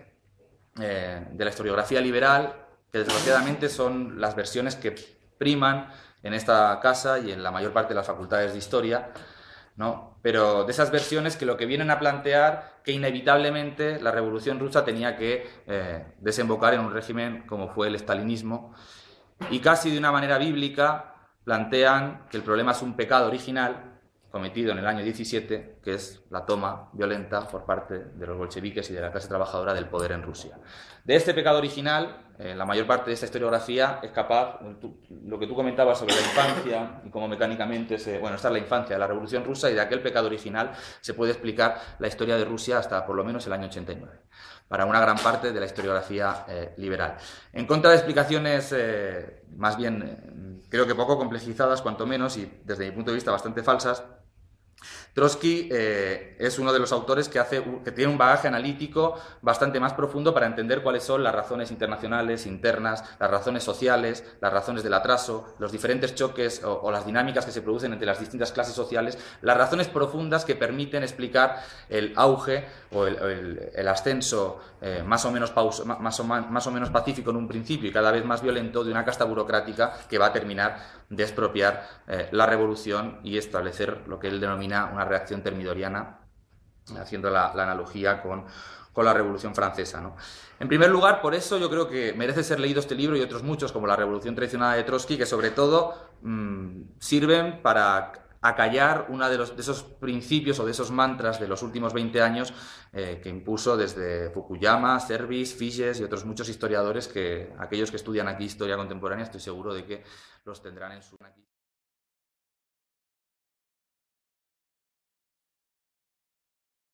de la historiografía liberal, que desgraciadamente son las versiones que priman en esta casa y en la mayor parte de las facultades de historia, ¿no? Pero de esas versiones que lo que vienen a plantear que inevitablemente la Revolución Rusa tenía que desembocar en un régimen como fue el estalinismo y casi de una manera bíblica plantean que el problema es un pecado original cometido en el año 17, que es la toma violenta por parte de los bolcheviques y de la clase trabajadora del poder en Rusia. De este pecado original, la mayor parte de esta historiografía es capaz, lo que tú comentabas sobre la infancia y cómo mecánicamente esta es la infancia de la Revolución Rusa, y de aquel pecado original se puede explicar la historia de Rusia hasta por lo menos el año 89, para una gran parte de la historiografía liberal. En contra de explicaciones más bien, creo que poco complejizadas, cuanto menos, y desde mi punto de vista bastante falsas, Trotsky es uno de los autores que tiene un bagaje analítico bastante más profundo para entender cuáles son las razones internacionales, internas, las razones sociales, las razones del atraso, los diferentes choques o las dinámicas que se producen entre las distintas clases sociales, las razones profundas que permiten explicar el auge o el ascenso más o menos pacífico en un principio y cada vez más violento de una casta burocrática que va a terminar de expropiar la revolución y establecer lo que él denomina una reacción termidoriana, haciendo la analogía con la Revolución Francesa, ¿no? En primer lugar, por eso yo creo que merece ser leído este libro y otros muchos, como La Revolución Traicionada de Trotsky, que sobre todo sirven para acallar uno de esos principios o de esos mantras de los últimos 20 años que impuso desde Fukuyama, Service, Figes y otros muchos historiadores, que aquellos que estudian aquí historia contemporánea estoy seguro de que los tendrán en su...